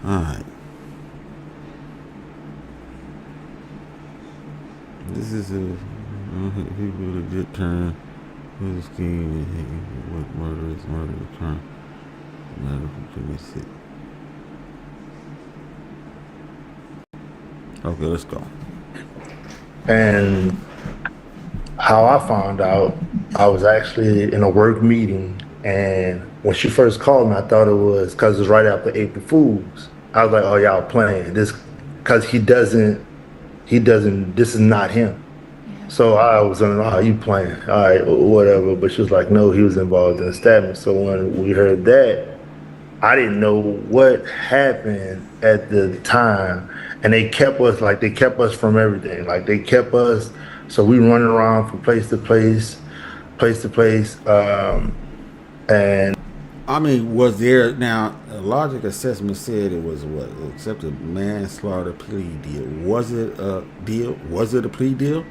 Alright. This is people with a good turn. With a scheme, what murder is crime. Matter who commits it. Okay, let's go. And how I found out, I was actually in a work meeting, and when she first called me, I thought it was because it was right after April Fools. I was like, oh, y'all playing this, because he doesn't, this is not him. Yeah. So I was like, oh, you playing, all right, whatever. But she was like, no, he was involved in the stabbing. So when we heard that, I didn't know what happened at the time. And they kept us from everything. Like, they kept us, so we running around from place to place. And I mean, was there, now, a logic assessment said it was what? Except a manslaughter plea deal. Was it a deal? Was it a plea deal?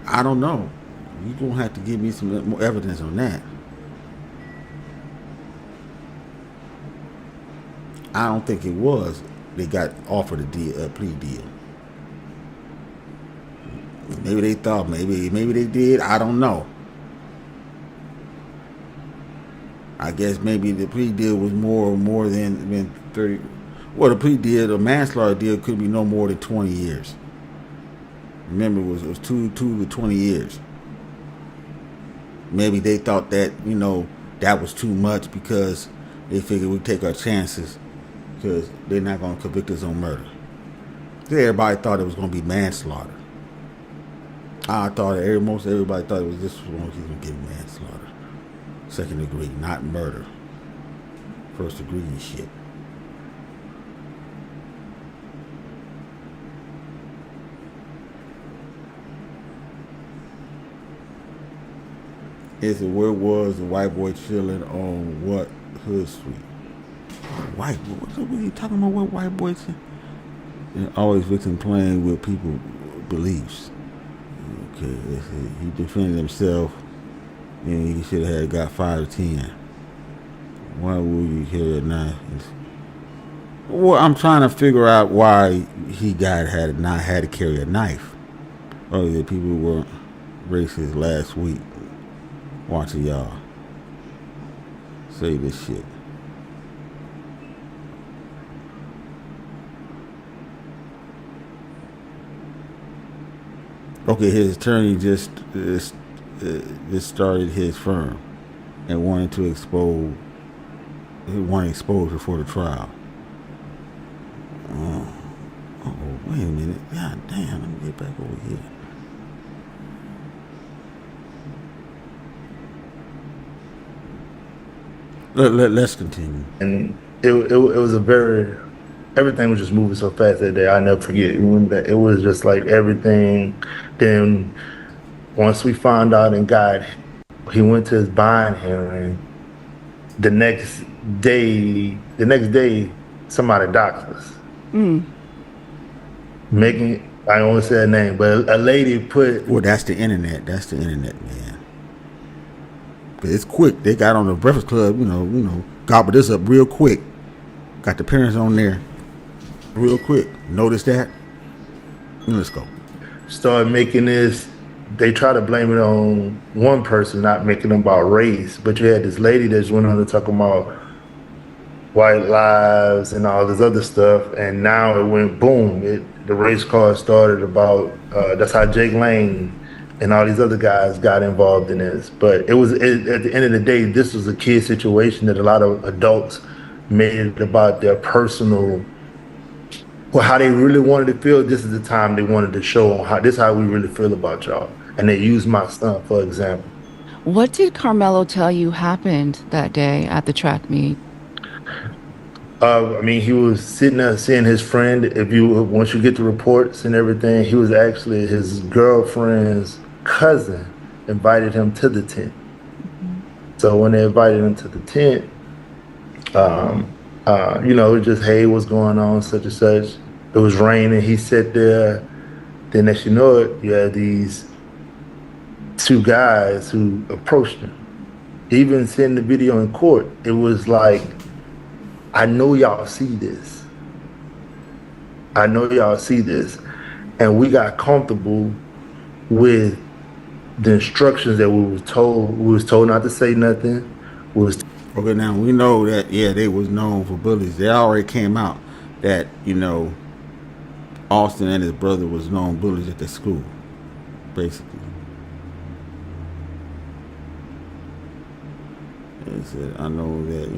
I don't know. You're going to have to give me some more evidence on that. I don't think it was. They got offered a plea deal. Maybe they thought, maybe they did. I don't know. I guess maybe the plea deal was more than 30. Well, the plea deal, the manslaughter deal, could be no more than 20 years. Remember, it was 2 to 20 years. Maybe they thought that, that was too much because they figured we'd take our chances because they're not going to convict us on murder. Everybody thought it was going to be manslaughter. Most everybody thought it was this one he's going to get manslaughter. Second degree, not murder. First degree and shit. It's where was the white boy chilling on what Hood Street? White boy? What are you talking about? What white boy? Always victim playing with people's beliefs. Okay, he defended himself. And he should have got 5 to 10. Why would you carry a knife? Well, I'm trying to figure out why he had to carry a knife. Oh, the people were racist last week. Watching y'all say this shit. Okay, his attorney just started his firm and wanted exposure for the trial. Oh, wait a minute. God damn, let me get back over here. Let's continue. And it was everything was just moving so fast that day. I'll never forget. It was just like everything. Then once we found out and he went to his bond hearing. The next day, somebody doxed us. Making, I don't want to say her name, but a lady put. Well, that's the internet. That's the internet, man. But it's quick. They got on the Breakfast Club, gobbled this up real quick. Got the parents on there real quick. Notice that? Let's go. Started making this. They try to blame it on one person, not making it about race. But you had this lady that went on to talk about white lives and all this other stuff, and now it went boom. The race car started about. That's how Jake Lane and all these other guys got involved in this. But at the end of the day, this was a kid situation that a lot of adults made it about their personal, well, how they really wanted to feel. This is the time they wanted to show on how this is how we really feel about y'all. And they used my son for example. What did Karmelo tell you happened that day at the track meet? I mean, he was sitting there seeing his friend. Once you get the reports and everything, he was actually his girlfriend's cousin invited him to the tent. So when they invited him to the tent, it just, hey, what's going on, such and such. It was raining. He sat there. Then next you know it, you had these two guys who approached him. Even seeing the video in court, it was like, I know y'all see this. I know y'all see this. And we got comfortable with the instructions that we was told. We was told not to say nothing. Okay, now we know that, they was known for bullies. They already came out that, Auston and his brother was known bullies at the school, basically. They said, I know that,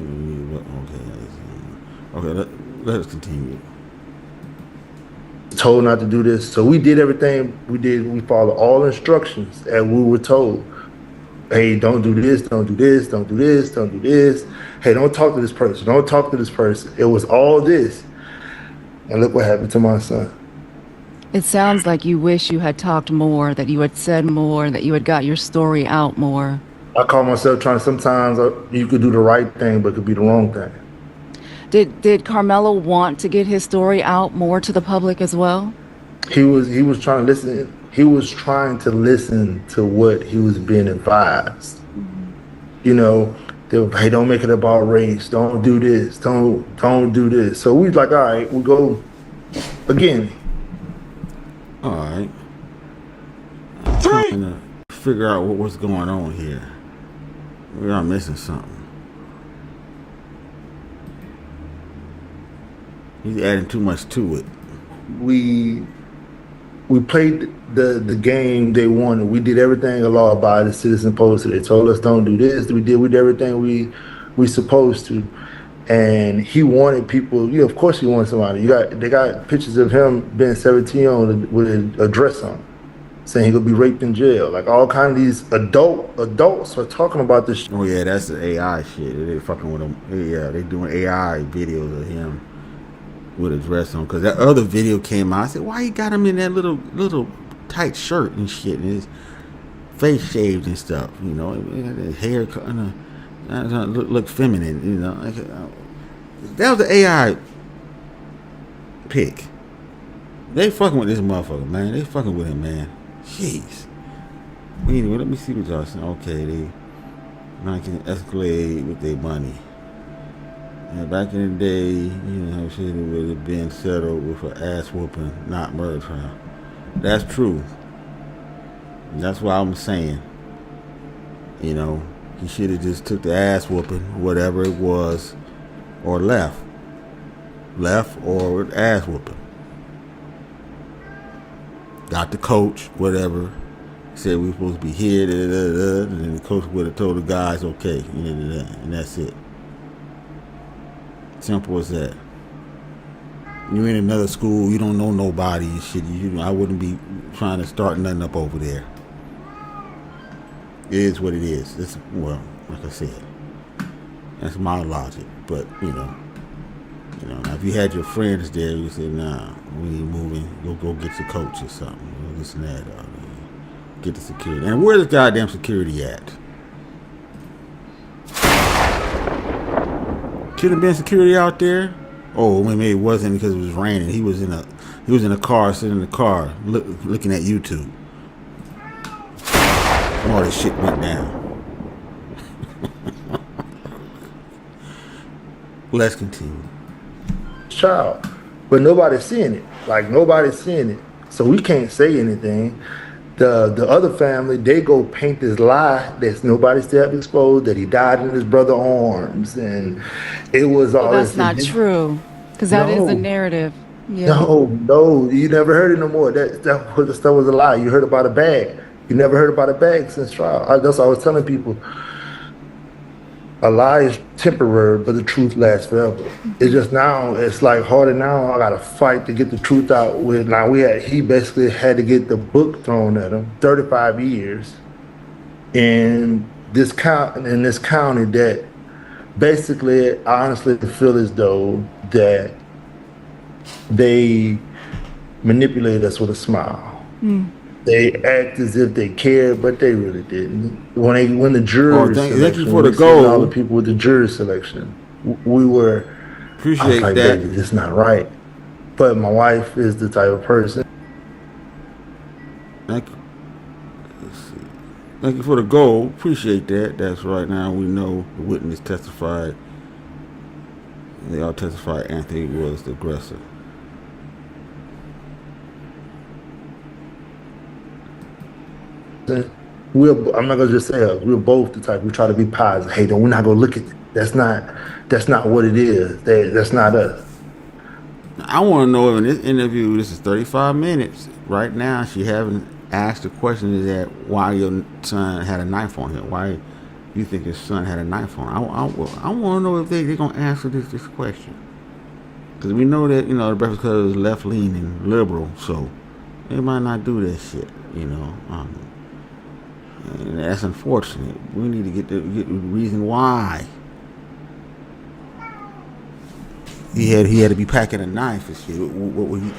okay, let us continue. Told not to do this. So we did everything we did. We followed all instructions and we were told, hey, don't do this, don't do this, don't do this, don't do this. Hey, don't talk to this person, don't talk to this person. It was all this. And look what happened to my son. It sounds like you wish you had talked more, that you had said more, that you had got your story out more. I call myself sometimes you could do the right thing, but it could be the wrong thing. Did Karmelo want to get his story out more to the public as well? He was trying to listen. He was trying to listen to what he was being advised. Hey, don't make it about race. Don't do this. Don't do this. So we was like, all right, we go again. All right. I'm trying to figure out what's going on here. We are missing something. He's adding too much to it. We played the game they wanted. We did everything a law-abiding citizen supposed to. They told us don't do this. We did everything we supposed to. And he wanted people. Of course he wanted somebody. They got pictures of him being 17 on with a dress on, saying he could be raped in jail. Like all kind of these adults are talking about this. Oh yeah, that's the AI shit. They fucking with him. Yeah, they doing AI videos of him with a dress on. Cause that other video came out. I said, why he got him in that little tight shirt and shit, and his face shaved and stuff. His hair kind of look feminine. That was the AI pick. They fucking with this motherfucker, man. They fucking with him, man. Jeez. Anyway, let me see what y'all saying. Okay, they not getting escalated with their money. And back in the day, shit would have been settled with an ass whooping, not murder trial. That's true. That's what I'm saying. He should have just took the ass whooping, whatever it was, or left or ass whooping. Got the coach, whatever. Said we were supposed to be here, and then the coach would have told the guys, okay, and that's it. Simple as that. You in another school, you don't know nobody and shit. I wouldn't be trying to start nothing up over there. It is what it is. It's, well, like I said, that's my logic. But now if you had your friends there, you say, nah, we ain't moving. Go get your coach or something. This and that. Get the security. And where's the goddamn security at? Could have been security out there. Oh, maybe it wasn't because it was raining. He was in a car, sitting in the car, looking at YouTube. All this shit went down. Let's continue. Child, but nobody's seeing it. Like nobody's seeing it, so we can't say anything. The other family, they go paint this lie that nobody still have exposed, that he died in his brother's arms, and it was Well, all that's this. not true, because that is a No, narrative. Yeah. no, you never heard it no more. That was a lie. You heard about a bag. You never heard about a bag since trial. That's what I was telling people. A lie is temporary, but the truth lasts forever. It's just now, it's like harder now. I gotta fight to get the truth out with. Now he basically had to get the book thrown at him, 35 years in this county that basically, I honestly feel as though that they manipulate us with a smile. They act as if they cared, but they really didn't. When the jury thank you selection, for when the we seen all the goal. people with the jury selection, we were. I was Appreciate like, that. baby, this is not right. But my wife is the type of person. Thank you. Let's see. Thank you for the goal. Appreciate that. That's right. Now we know the witness testified. They all testified Anthony was the aggressor. I'm not gonna just say us. We're both the type. We try to be positive. Hey, we're not gonna look at it. That's not what it is. That's not us. I want to know in this interview, this is 35 minutes. Right now, she haven't asked the question is that why your son had a knife on him. Why you think his son had a knife on him. I want to know if they're going to answer this question. Because we know that, the Breakfast Club is left-leaning, liberal, so they might not do that shit, and that's unfortunate. We need to get the reason why he had to be packing a knife and shit.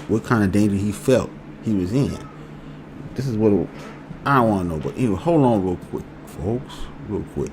What kind of danger he felt he was in. This is what I want to know. But anyway, hold on real quick, folks. Real quick.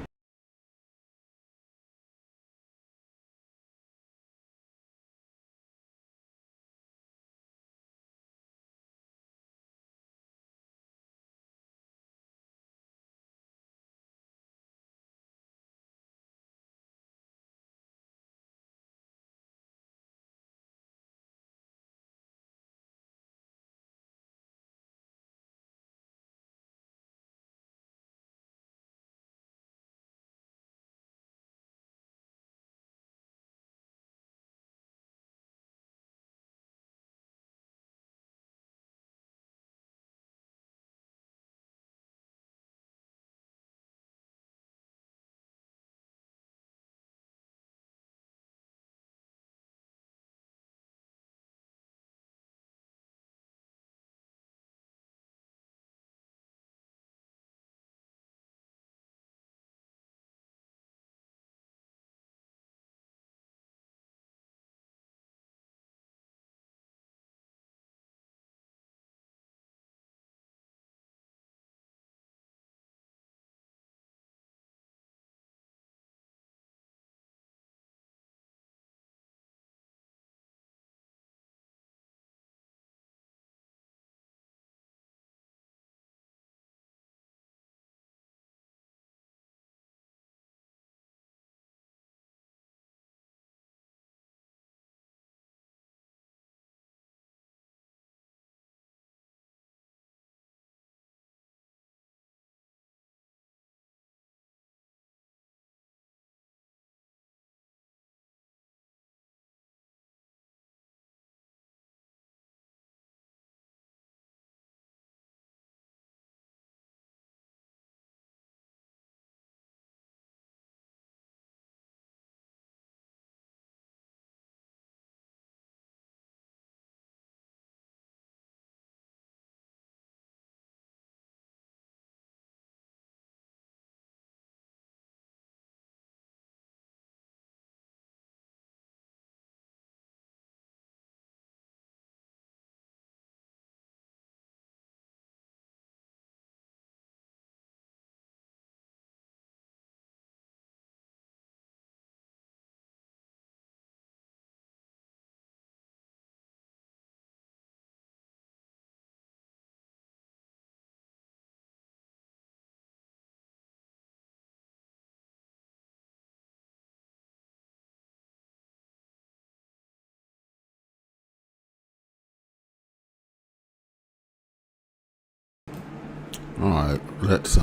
All right, let's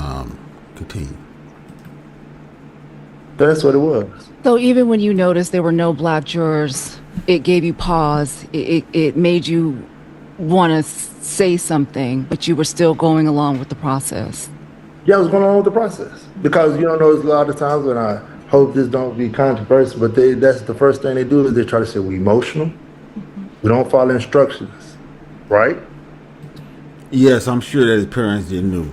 continue. That's what it was. So even when you noticed there were no black jurors, it gave you pause. It made you want to say something, but you were still going along with the process. Yeah, I was going on with the process because there's a lot of times when I hope this don't be controversial, but that's the first thing they do is they try to say we're emotional. We don't follow instructions, right? Yes, I'm sure that his parents didn't know,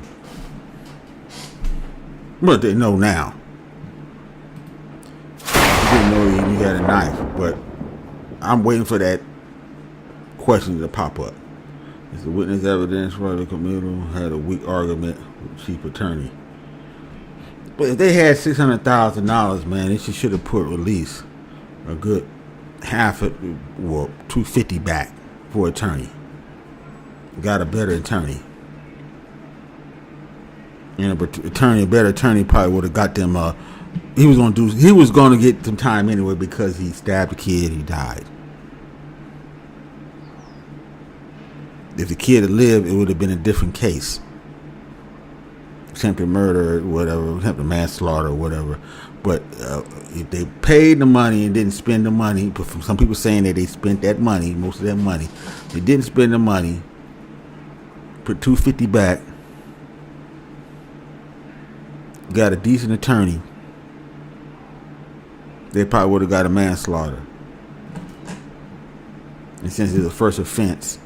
but they know now. He didn't know he had a knife, but I'm waiting for that question to pop up. Is the witness evidence why the Karmelo had a weak argument with chief attorney? But if they had $600,000, man, they should have put at least a good half of, well, $250 back for attorney. Got a better attorney. And a better attorney probably would have got them. He was going to get some time anyway because he stabbed a kid. He died. If the kid had lived, it would have been a different case. Attempted murder, or whatever, attempted manslaughter, or whatever. But if they paid the money and didn't spend the money, but from some people saying that they spent that money, most of that money, they didn't spend the money. Put $250 back. Got a decent attorney. They probably would have got a manslaughter. And since it's a first offense,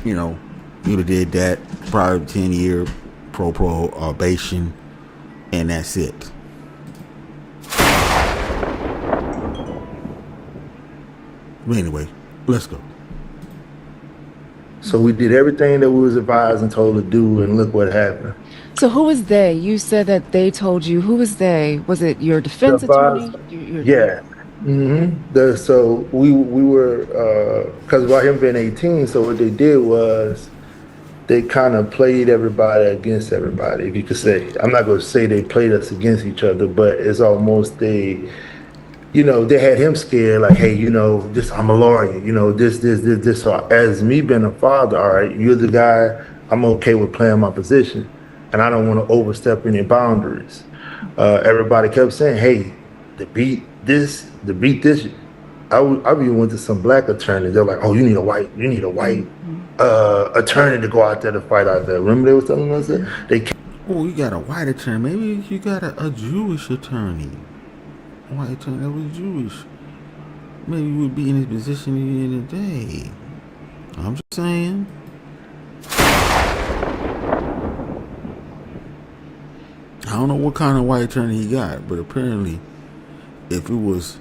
you'd have did that, probably 10-year probation, and that's it. But anyway, let's go. So we did everything that we was advised and told to do, and look what happened. So who was they? You said that they told you. Who was they? Was it your defense attorney? Yeah. Mm-hmm. So we were, because by him being 18, so what they did was they kind of played everybody against everybody, if you could say. I'm not going to say they played us against each other, but it's almost they had him scared, like, hey, this, I'm a lawyer, this. So as me being a father, all right, you're the guy, I'm okay with playing my position, and I don't want to overstep any boundaries. Everybody kept saying, hey, to beat this. I even went to some black attorneys. They're like, oh, you need a white attorney to go out there to fight out there. Remember they was telling us that? You got a white attorney. Maybe you got a Jewish attorney. White attorney that was Jewish. Maybe you would be in his position in the day. I'm just saying. I don't know what kind of white attorney he got, but apparently, if it was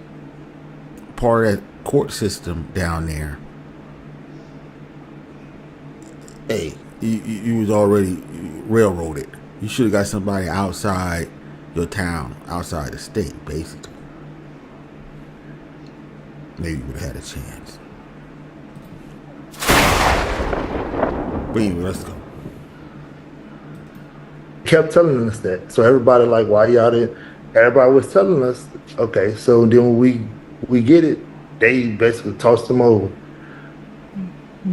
part of that court system down there, hey, you was already railroaded. You should have got somebody outside your town, outside the state, basically. Maybe you would have had a chance. But anyway, let's go. Kept telling us that. So everybody like, why y'all didn't? Everybody was telling us, okay. So then when we get it, they basically tossed them over.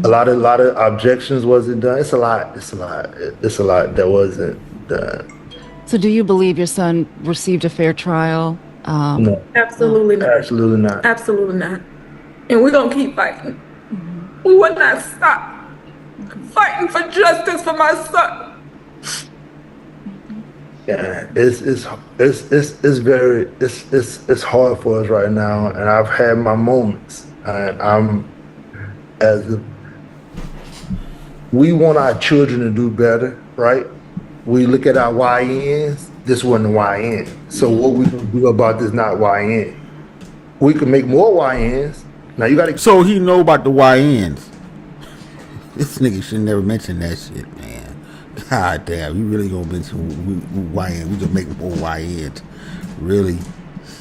A lot of objections wasn't done. It's a lot that wasn't done. So do you believe your son received a fair trial? No. Absolutely not. Absolutely not. Absolutely not. And we're going to keep fighting. We will not stop fighting for justice for my son. Yeah, it's hard for us right now, and I've had my moments. And we want our children to do better, right? We look at our YNs. This wasn't a YN. So what we gonna do about this not YN? We can make more YNs. Now you gotta. So he know about the YNs. This nigga should never mention that shit, man. God damn, you really gonna mention YN? We can make more YNs. Really?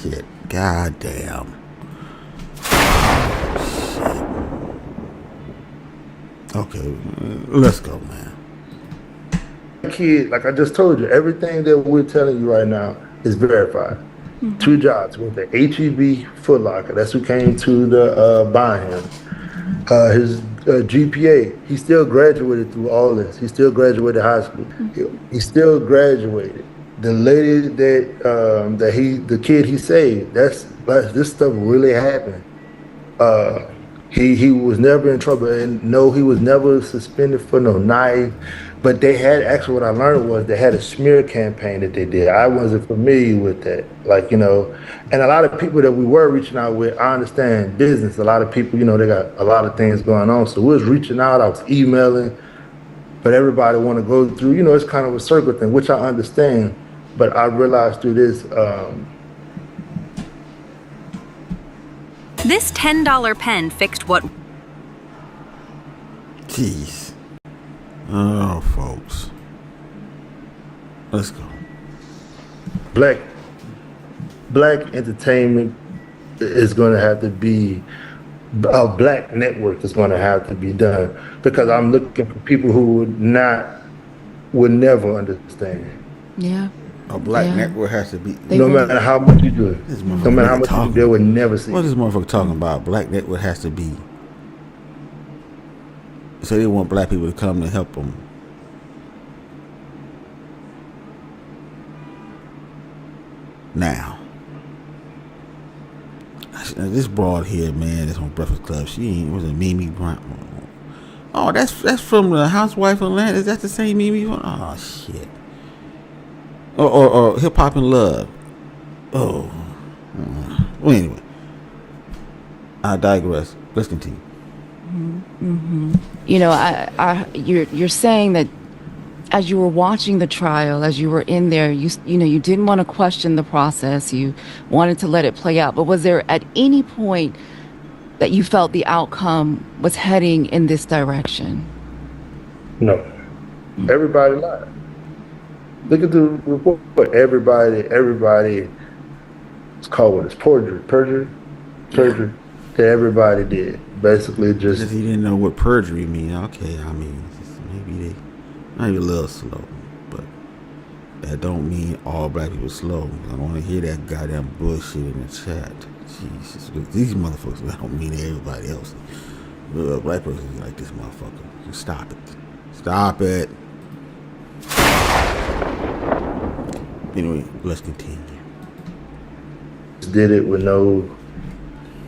Shit. God damn. Shit. Okay, let's go, man. Kid, like I just told you, everything that we're telling you right now is verified. 2 jobs with the HEB Foot Locker. That's who came to the buy him. His GPA. He still graduated through all this. He still graduated high school. He still graduated. The lady the kid he saved, this stuff really happened. He was never in trouble, and no, he was never suspended for no knife. But they had, actually what I learned was they had a smear campaign that they did. I wasn't familiar with that. Like, and a lot of people that we were reaching out with, I understand business. A lot of people, they got a lot of things going on. So we was reaching out, I was emailing, but everybody want to go through, it's kind of a circle thing, which I understand. But I realized through this, this $10 pen fixed what? Jeez. Oh, folks. Let's go. Black entertainment is going to have to be, a black network is going to have to be done, because I'm looking for people who would never understand. Yeah. A black network has to be. No matter how much you do it. No matter how much you do, they would never see. What is this motherfucker talking about? Black network has to be. So they want black people to come to help them. Now, this broad here, man, that's on Breakfast Club. She was a Mimi Brown. Oh, that's from the Housewife of Atlanta. Is that the same Mimi? Oh shit. Or Hip Hop in Love. Oh. Well, anyway, I digress. Let's continue. Mm-hmm. You're saying that as you were watching the trial, as you were in there, you didn't want to question the process. You wanted to let it play out. But was there at any point that you felt the outcome was heading in this direction? No. Everybody lied. Look at the report. Everybody. It's called what? It's perjury. That everybody did. Basically, just he didn't know what perjury mean. Okay, I mean, maybe they might be a little slow, but that don't mean all black people slow. I don't want to hear that goddamn bullshit in the chat. Jesus, these motherfuckers, that don't mean everybody else. A black person is like this motherfucker. Stop it. Stop it. Anyway, let's continue. Did it with no,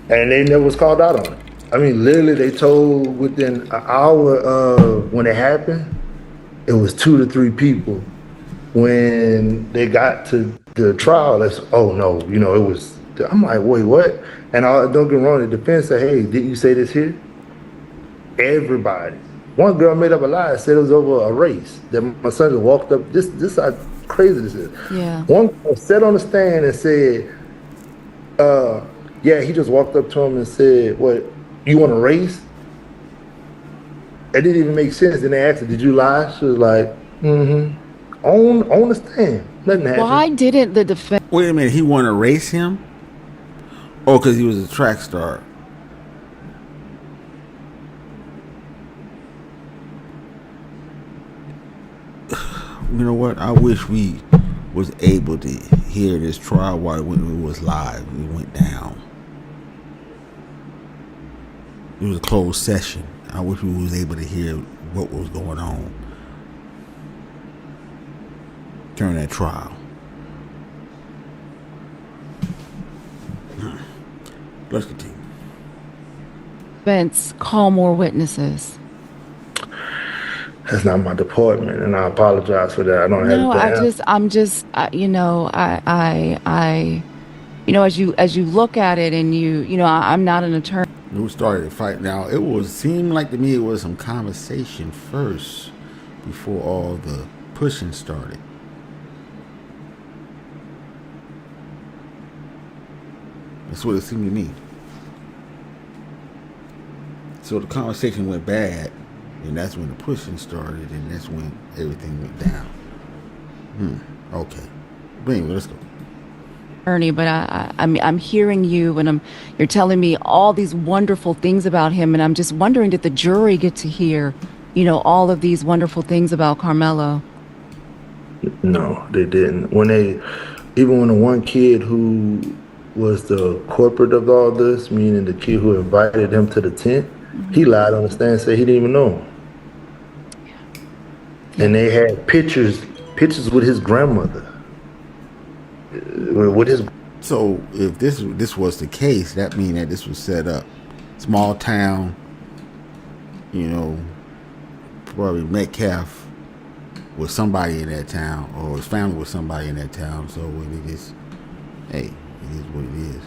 and they never was called out on it. I mean, literally, they told within an hour of when it happened, it was 2 to 3 people. When they got to the trial, it was. I'm like, wait, what? And don't get me wrong, the defense said, hey, didn't you say this here? Everybody. One girl made up a lie, said it was over a race. That my son just walked up. This how crazy this is. Yeah. One girl sat on the stand and said, he just walked up to him and said, what, you want to race? It didn't even make sense. Then they asked her, did you lie? She was like, on the stand. Nothing happened. Why didn't the defense? Wait a minute, he want to race him? Oh, because he was a track star. You know what? I wish we was able to hear this trial while it was live. It went down. It was a closed session. I wish we was able to hear what was going on during that trial. Let's continue. Defense call more witnesses. That's not my department, and I apologize for that. I don't have. No, as you look at it, and I'm not an attorney. Who started the fight? Now seemed like to me it was some conversation first before all the pushing started. That's what it seemed to me. So the conversation went bad, and that's when the pushing started, and that's when everything went down. Okay. But anyway, let's go. Ernie, but I'm hearing you, and you're telling me all these wonderful things about him, and I'm just wondering, did the jury get to hear, all of these wonderful things about Karmelo? No, they didn't. Even when the one kid who was the corporate of all this, meaning the kid who invited him to the tent, He lied on the stand and said he didn't even know him. And they had pictures with his grandmother. With his. So if this was the case, that means that this was set up. Small town, probably Metcalf was somebody in that town, or his family was somebody in that town. So when it is, hey, it is what it is.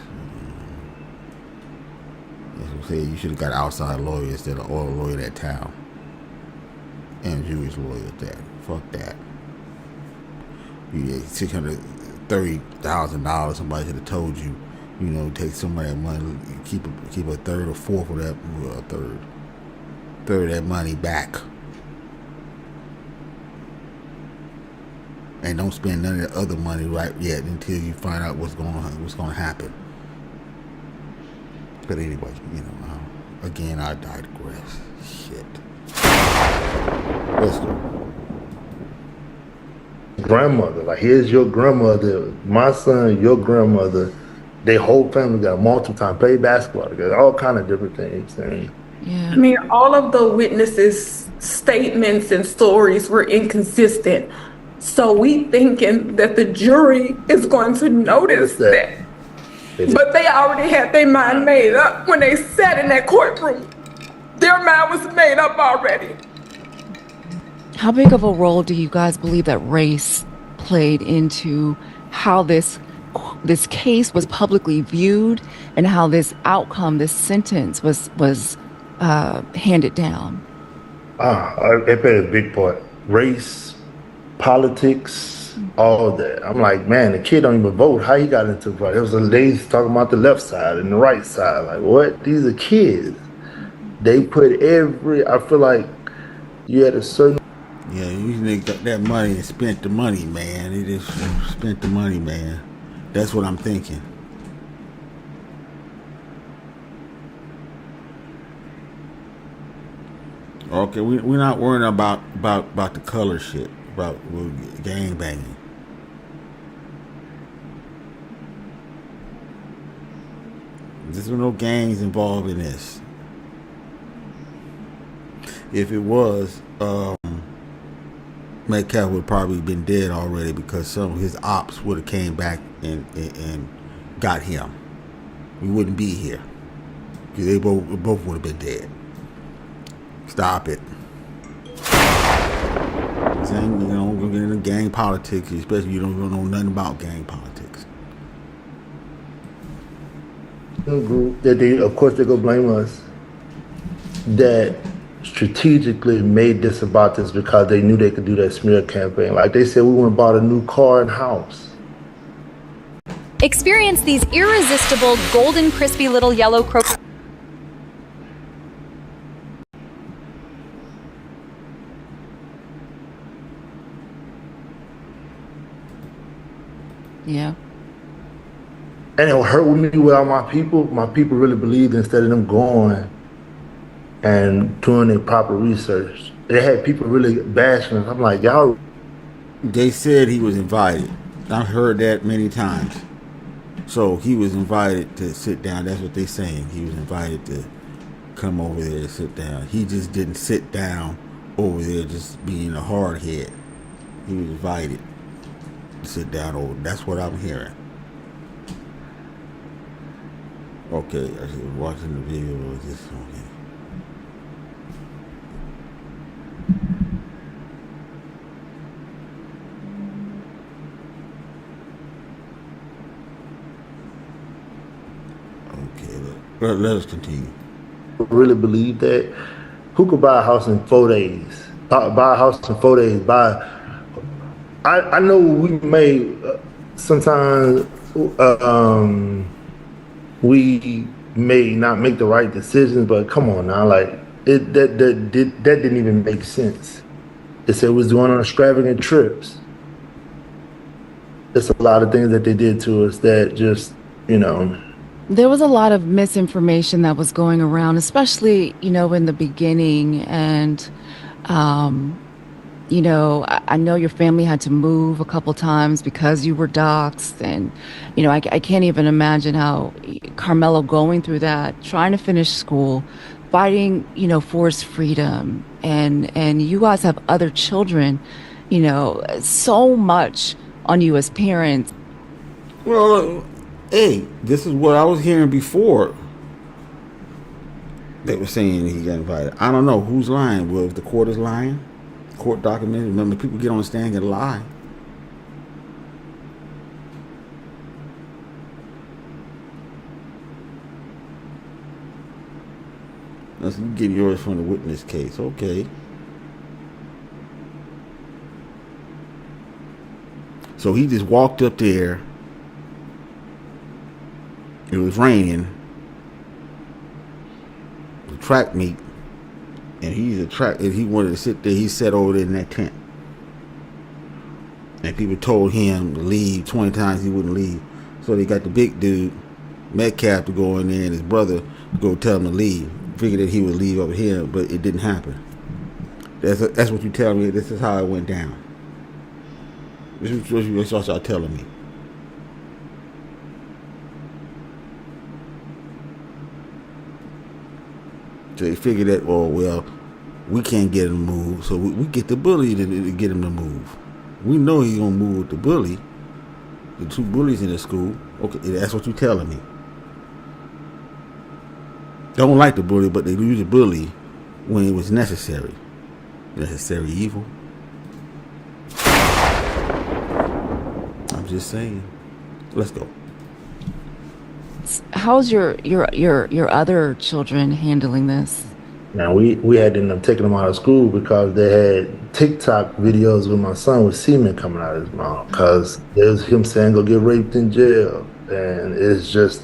As I say, you should have got an outside lawyer instead of oil lawyer in that town, and a Jewish lawyer at that. Fuck that. You get $630,000. Somebody should have told you, take some of that money, keep a third or fourth of that, third of that money back, and don't spend none of the other money right yet until you find out what's going to happen. But anyway, again, I digress. Shit. Let's go. Grandmother, like, here's your grandmother, my son, your grandmother. Their whole family got multiple time, play basketball together, all kind of different things. And I mean, all of the witnesses' statements and stories were inconsistent. So we thinking that the jury is going to notice that. But they already had their mind made up when they sat in that courtroom. Their mind was made up already. How big of a role do you guys believe that race played into how this case was publicly viewed and how this outcome, this sentence was handed down? It played a big part. Race, politics, all that. I'm like, man, the kid don't even vote. How he got into the fight? There was a lady talking about the left side and the right side. Like, what? These are kids. They put I feel like you had a certain. Yeah, you got that money and spent the money, man. They just spent the money, man. That's what I'm thinking. Okay, we're not worrying about the color shit, about gang banging. There's no gangs involved in this. If it was, Metcalf would probably been dead already, because some of his ops would have came back and got him. We wouldn't be here. They both would have been dead. Stop it. Saying, we're getting into gang politics, especially you don't know nothing about gang politics. Group that of course they're gonna blame us, that strategically made this about this because they knew they could do that smear campaign. Like they said, we went and bought a new car and house. Experience these irresistible, golden, crispy little yellow croquettes. Yeah. And it hurt with me without my people. My people really believed, instead of them going and doing their proper research, they had people really bashing us. I'm like, y'all. They said he was invited. I've heard that many times. So he was invited to sit down. That's what they're saying. He was invited to come over there to sit down. He just didn't sit down over there just being a hard head. He was invited to sit down over. That's what I'm hearing. Okay, I was watching the video of this. Okay. Let us continue. Really believe that? Who could buy a house in 4 days? Buy a house in 4 days. I know we may sometimes we may not make the right decisions, but come on now, like that didn't even make sense. They said it was going on extravagant trips. There's a lot of things that they did to us that just, There was a lot of misinformation that was going around, especially, in the beginning. And, I know your family had to move a couple times because you were doxxed. And, I can't even imagine how Karmelo going through that, trying to finish school, fighting, for his freedom, and you guys have other children, so much on you as parents. Well, hey, this is what I was hearing before. They were saying he got invited. I don't know who's lying. Well, if the court is lying, court documented. Remember, people get on the stand and lie. Let's get yours from the witness case. Okay. So he just walked up there. It was raining. The track meet. And he wanted to sit there. He sat over there in that tent. And people told him to leave 20 times. He wouldn't leave. So they got the big dude, Metcalf, to go in there, and his brother to go tell him to leave. Figured that he would leave over here, but it didn't happen. That's what you tell me. This is how it went down. This is what you start telling me. So they figured that, well, we can't get him to move, so we get the bully to get him to move. We know he's gonna move with the bully. The two bullies in the school. Okay, that's what you're telling me. Don't like the bully, but they use the bully when it was necessary. Necessary evil. I'm just saying. Let's go. How's your other children handling this? Now we had to end up taking them out of school because they had TikTok videos with my son with semen coming out of his mouth. Because there's him saying go get raped in jail, and it's just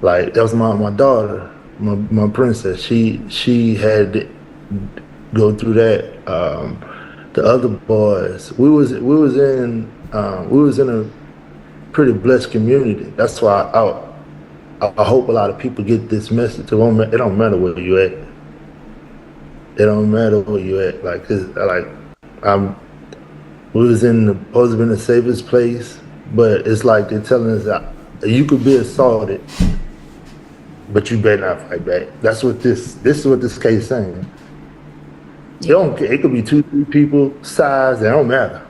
like that was my daughter. My princess, she had to go through that. The other boys, we was in a pretty blessed community. That's why I hope a lot of people get this message. It don't matter where you at. It don't matter where you at. We was supposed to be in the safest place, but it's like they're telling us that you could be assaulted, but you better not fight back. That's what this is what this case is saying. It could be 2-3 people, size, it don't matter.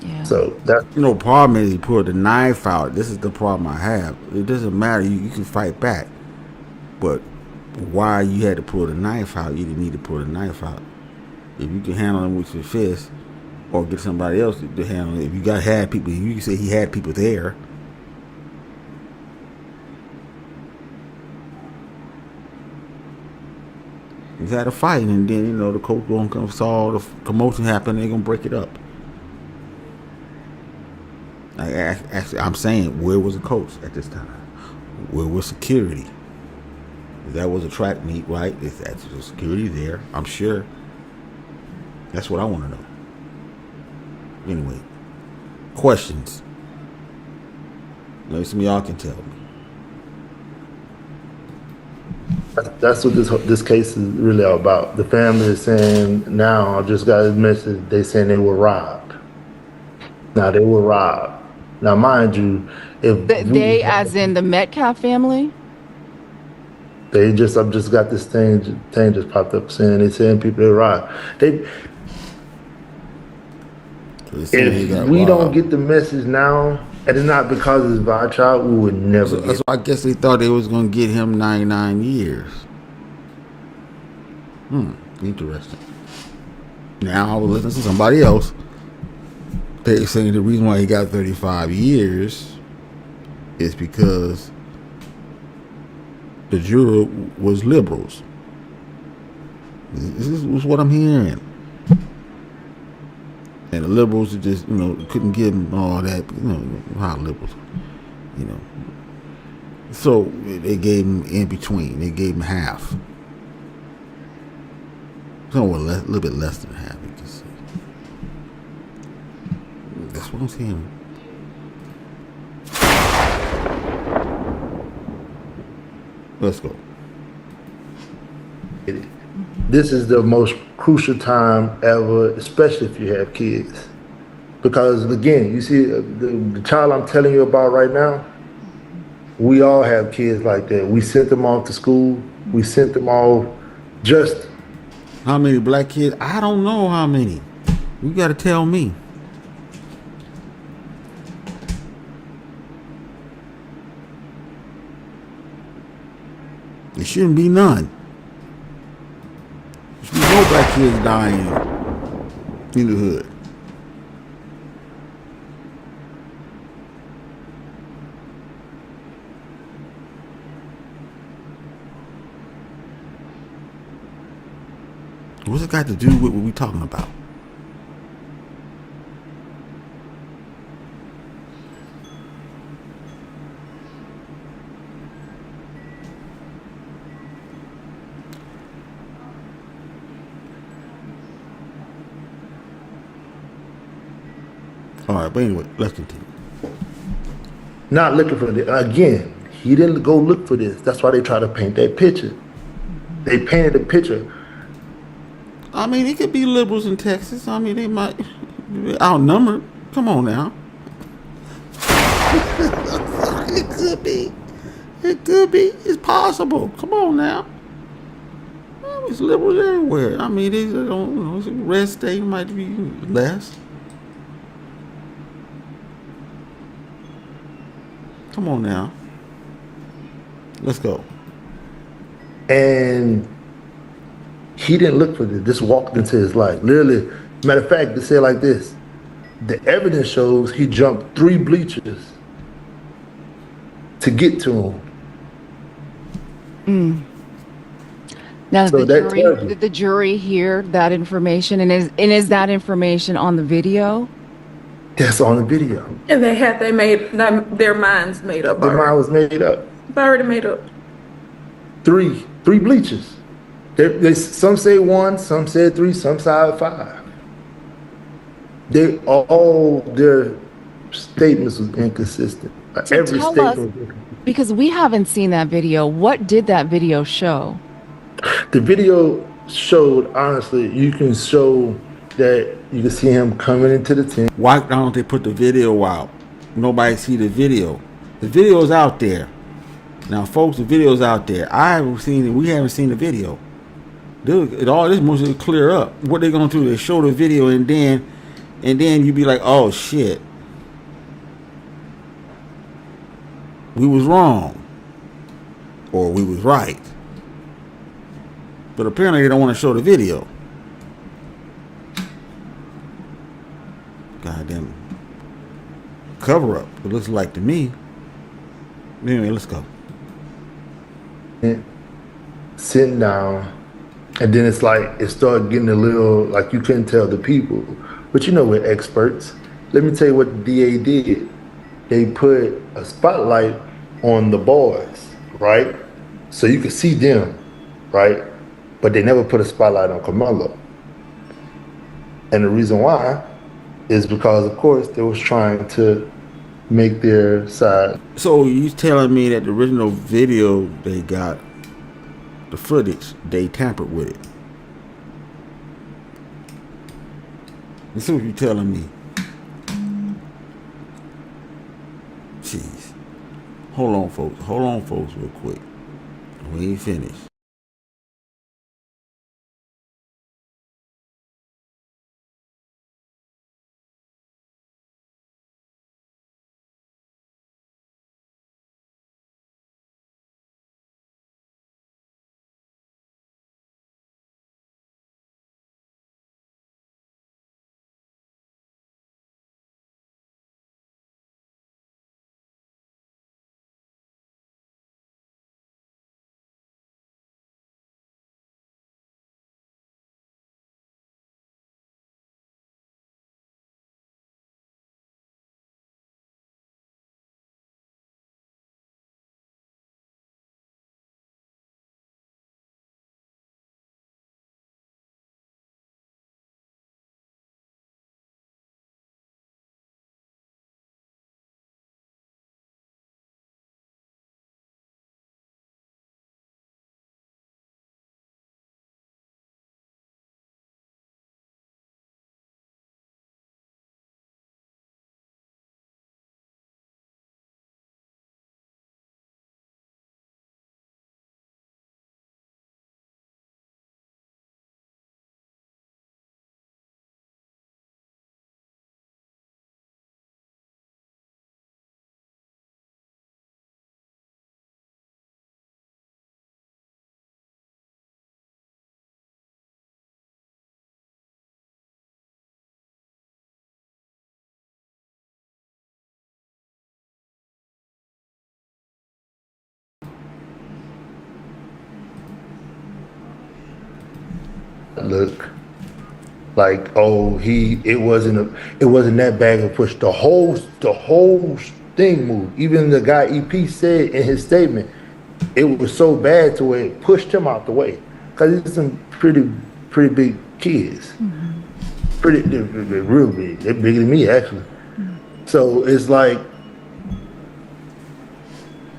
Yeah. So that problem is he pulled the knife out. This is the problem I have. It doesn't matter. You can fight back, but why you had to pull the knife out? You didn't need to pull the knife out. If you can handle him with your fist, or get somebody else to handle it. If you had people, you can say he had people there. He's had a fight, and then the coach gonna come, saw the commotion happen, they're gonna break it up. Actually, I'm saying, where was the coach at this time? Where was security? That was a track meet, right? That's the security there, I'm sure. That's what I want to know. Anyway, questions. Maybe some of y'all can tell me. That's what this case is really all about. The family is saying now, I just got a message, they saying they were robbed. Now they were robbed. Now mind you, if they as in the Metcalf family? I just got this thing just popped up saying they saying people are robbed. If we don't get the message now, and it's not because it's our child, we would never get it. So I guess they thought they was going to get him 99 years. Interesting. Now I was listening to somebody else. They saying the reason why he got 35 years is because the jury was liberals. This is what I'm hearing. And the liberals just, couldn't give him all that, how liberals, So they gave him in between. They gave him half. Somewhat a little bit less than half, you can say. That's what I'm saying. Let's go. This is the most crucial time ever, especially if you have kids. Because again, you see, the child I'm telling you about right now, we all have kids like that. We sent them off to school. We sent them all just. How many black kids? I don't know how many. You got to tell me. There shouldn't be none. There should be no black kids dying in the hood. What's it got to do with what we talking about? All right, but anyway, let's continue. Not looking for it. Again, he didn't go look for this. That's why they try to paint that picture. They painted a picture. I mean, it could be liberals in Texas. I mean, they might outnumbered. Come on now. It could be. It could be. It's possible. Come on now. It's liberals everywhere. I mean, they don't, you know, red state might be less. Come on now. Let's go. And he didn't look for this. This walked into his life. Literally, matter of fact, they say it like this. The evidence shows he jumped 3 bleachers to get to him. Now, So did the jury hear that information? And is that information on the video? That's on the video. And they had their minds made up. Their mind was made up. It's already made up. 3 bleachers. Some say 1, some said 3, some said 5. All their statements was inconsistent. So Every tell statement us, was inconsistent. because we haven't seen that video. What did that video show? The video showed, honestly, you can show that you can see him coming into the tent. Why don't they put the video out? Nobody see the video. The video's out there. Now, folks, the video's out there. I haven't seen it. We haven't seen the video. All this mostly clear up. What they gonna do? They show the video and then you be like, oh shit, we was wrong, or we was right. But apparently they don't want to show the video. Goddamn cover up. It looks like to me. Anyway, let's go. Sitting down, and then it's like it started getting a little like you couldn't tell the people, but you know we're experts. Let me tell you what the DA did. They put a spotlight on the boys, right? So you could see them, right? But they never put a spotlight on Karmelo. And the reason why is because, of course, they was trying to make their side. So you telling me that the original video they got, the footage, they tampered with it? That's what you telling me. Jeez. Hold on, folks, real quick. We ain't finished. look like, oh, it wasn't that bag of push. The whole thing moved. Even the guy EP said in his statement, it was so bad to where it pushed him out the way. Cause he's some pretty big kids. They're real big. They're bigger than me actually. So it's like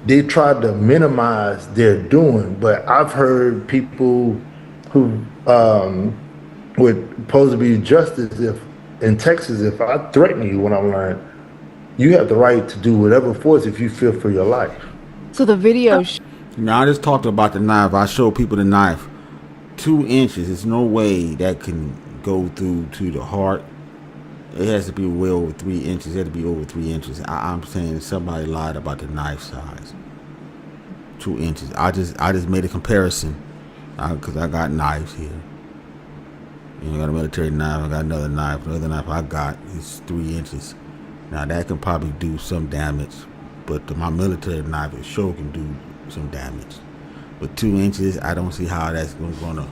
they tried to minimize their doing, but I've heard people who would supposed to be justice if in Texas, if I threaten you when I'm lying, you have the right to do whatever force if you fear for your life. So the video. Now I just talked about the knife. I showed people the knife. 2 inches. There's no way that can go through to the heart. It has to be well over 3 inches. It has to be over 3 inches. I'm saying somebody lied about the knife size. 2 inches. I just made a comparison because I got knives here. You know, I got a military knife. I got another knife. The other knife I got is 3 inches. Now that can probably do some damage, but my military knife it sure can do some damage. But 2 inches, I don't see how that's gonna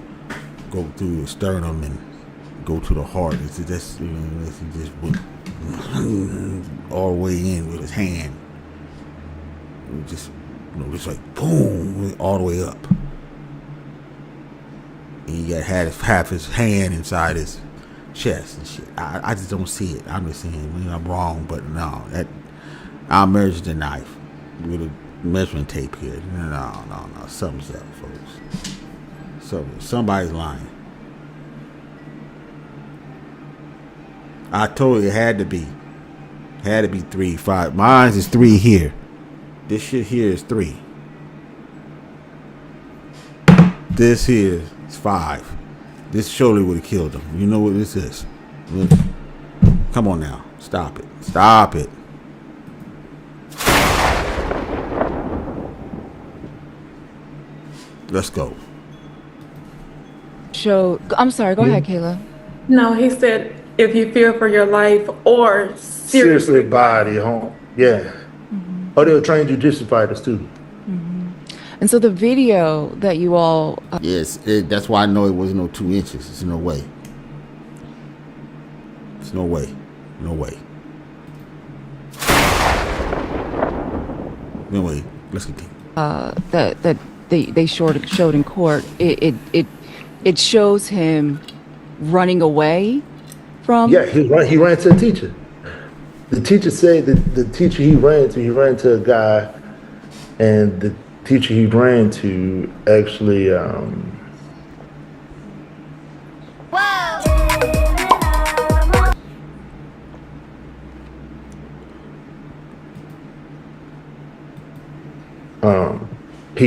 go through the sternum and go to the heart. It's just, you know, he just went all the way in with his hand. It just, you know, just like boom, all the way up. And he had half his hand inside his chest and shit. I just don't see it. I'm just saying, maybe I'm wrong, but no, I measured the knife with a measuring tape here. No, something's up, folks. Somebody's lying. I told you it had to be 3, 5. Mine is 3 here. This shit here is 3. This here is 5. This surely would have killed him. You know what this is? Come on now. Stop it. Stop it. Let's go. I'm sorry. Go ahead, Kayla. No, he said if you fear for your life or seriously body home. Yeah. Oh, they were trained jujitsu fighters too. And so the video that you all... Yes, that's why I know it wasn't no 2 inches. There's no way. There's no way. No way. Anyway, let's continue. That they showed in court, it shows him running away from... Yeah, he ran to a teacher. The teacher said that the teacher he ran to a guy, and the teacher he ran to actually he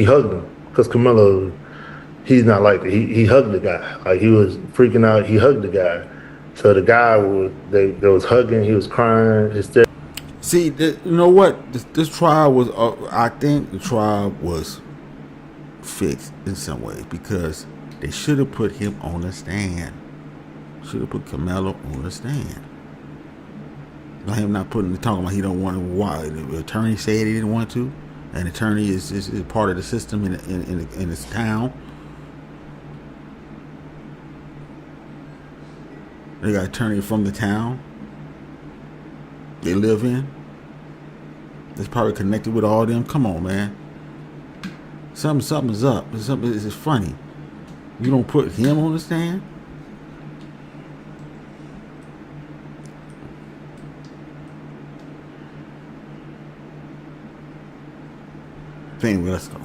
hugged him because Karmelo, he's not like that. He hugged the guy. Like he was freaking out. He hugged the guy. So the guy they was hugging. He was crying. Hysterical. See, you know what? This trial was. I think the trial was fixed in some ways because they should have put him on the stand. Should have put Karmelo on the stand. By him not talking about he don't want to. Why the attorney said he didn't want to, and the attorney is part of the system in this town. They got an attorney from the town they live in. It's probably connected with all them. Come on, man. Something's up. It's funny. You don't put him on the stand? Anyway, let's go.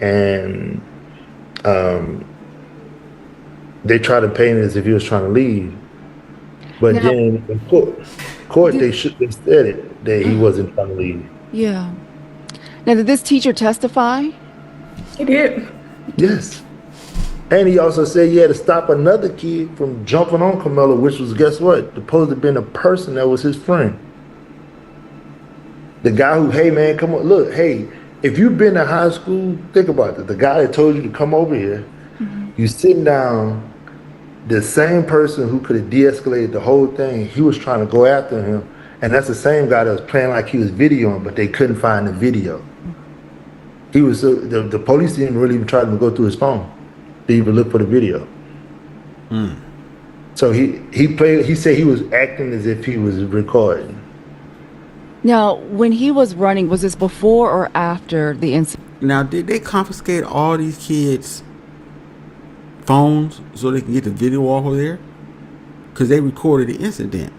And they tried to paint it as if he was trying to leave. But now, then in court they said it that he wasn't trying to leave. Yeah. Now, did this teacher testify? He did. Yes. And he also said he had to stop another kid from jumping on Karmelo, which was, guess what? Supposed to have been a person that was his friend. The guy who, hey man, come on, look, hey, if you've been to high school, think about it. The guy that told you to come over here, you sitting down, the same person who could have de-escalated the whole thing, he was trying to go after him. And that's the same guy that was playing like he was videoing, but they couldn't find the video. He was the police didn't really even try to go through his phone. to even look for the video. So he said he was acting as if he was recording. Now, when he was running, was this before or after the incident? Now, did they confiscate all these kids' phones so they can get the video off of there? Because they recorded the incident.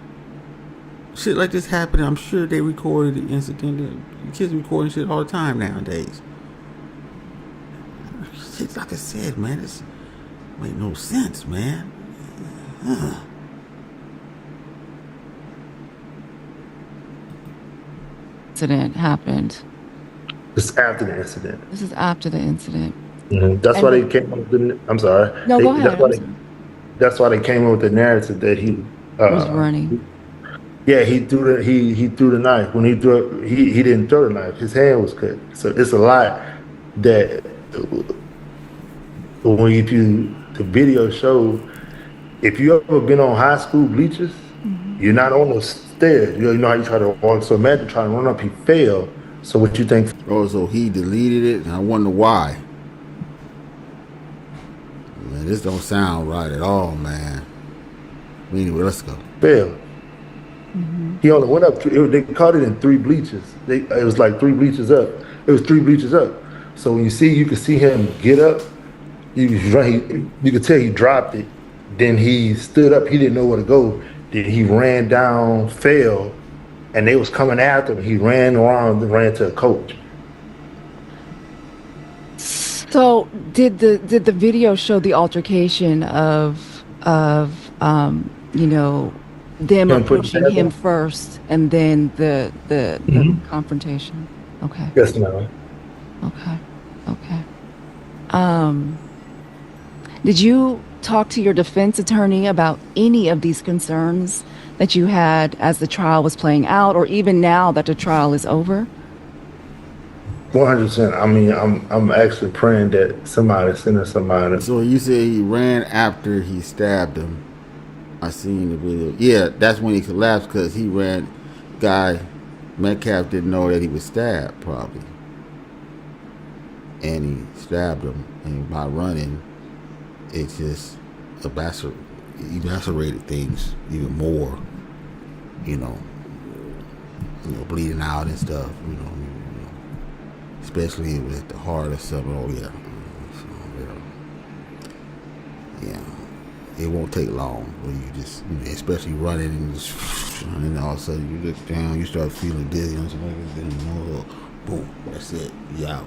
Shit like this happened, I'm sure they recorded the incident. Kids recording shit all the time nowadays. Shit, like I said, man, this make no sense, man. Incident happened. It's after the incident. This is after the incident. That's why they came up with the. I'm sorry. No, go ahead. That's why they came up with the narrative that he was running. Yeah, he threw the knife. When he threw it, he didn't throw the knife. His hand was cut. So it's a lot that when the video show, if you ever been on high school bleachers, you're not on those stairs. You know how you try to walk. So imagine trying to run up, he fell. So what you think? Oh, so he deleted it, and I wonder why. Man, this don't sound right at all, man. Anyway, let's go. Fell. He only went up. They caught it in 3 bleachers. It was like 3 bleachers up. It was 3 bleachers up. So when you could see him get up. You could tell he dropped it. Then he stood up. He didn't know where to go. Then he ran down, fell, and they was coming after him. He ran around and ran to a coach. So did the video show the altercation of them approaching him first and then the confrontation? Okay. Yes, ma'am. Okay. Did you talk to your defense attorney about any of these concerns that you had as the trial was playing out, or even now that the trial is over? 100%. I mean, I'm actually praying that somebody sending somebody. So you say he ran after he stabbed him. I seen the video. Yeah, that's when he collapsed because he ran. Guy Metcalf didn't know that he was stabbed, probably, and he stabbed him. And by running, it just evaporated things even more. Bleeding out and stuff. Especially with the heart or something. Oh yeah. So, yeah. It won't take long when you just, especially running and all of a sudden you look down, you start feeling dizzy and something, boom, that's it, you out.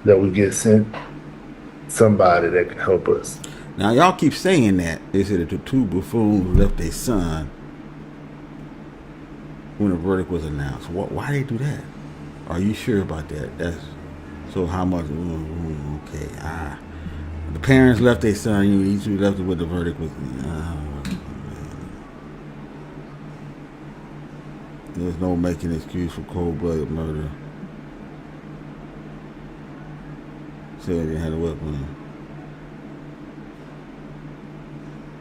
That we get sent somebody that can help us. Now y'all keep saying that. They said that the 2 buffoons left their son when the verdict was announced. Why they do that? Are you sure about that? So how much? Okay. The parents left their son. Each left it with the verdict was. There's no making excuse for cold-blooded murder. Said they had a weapon.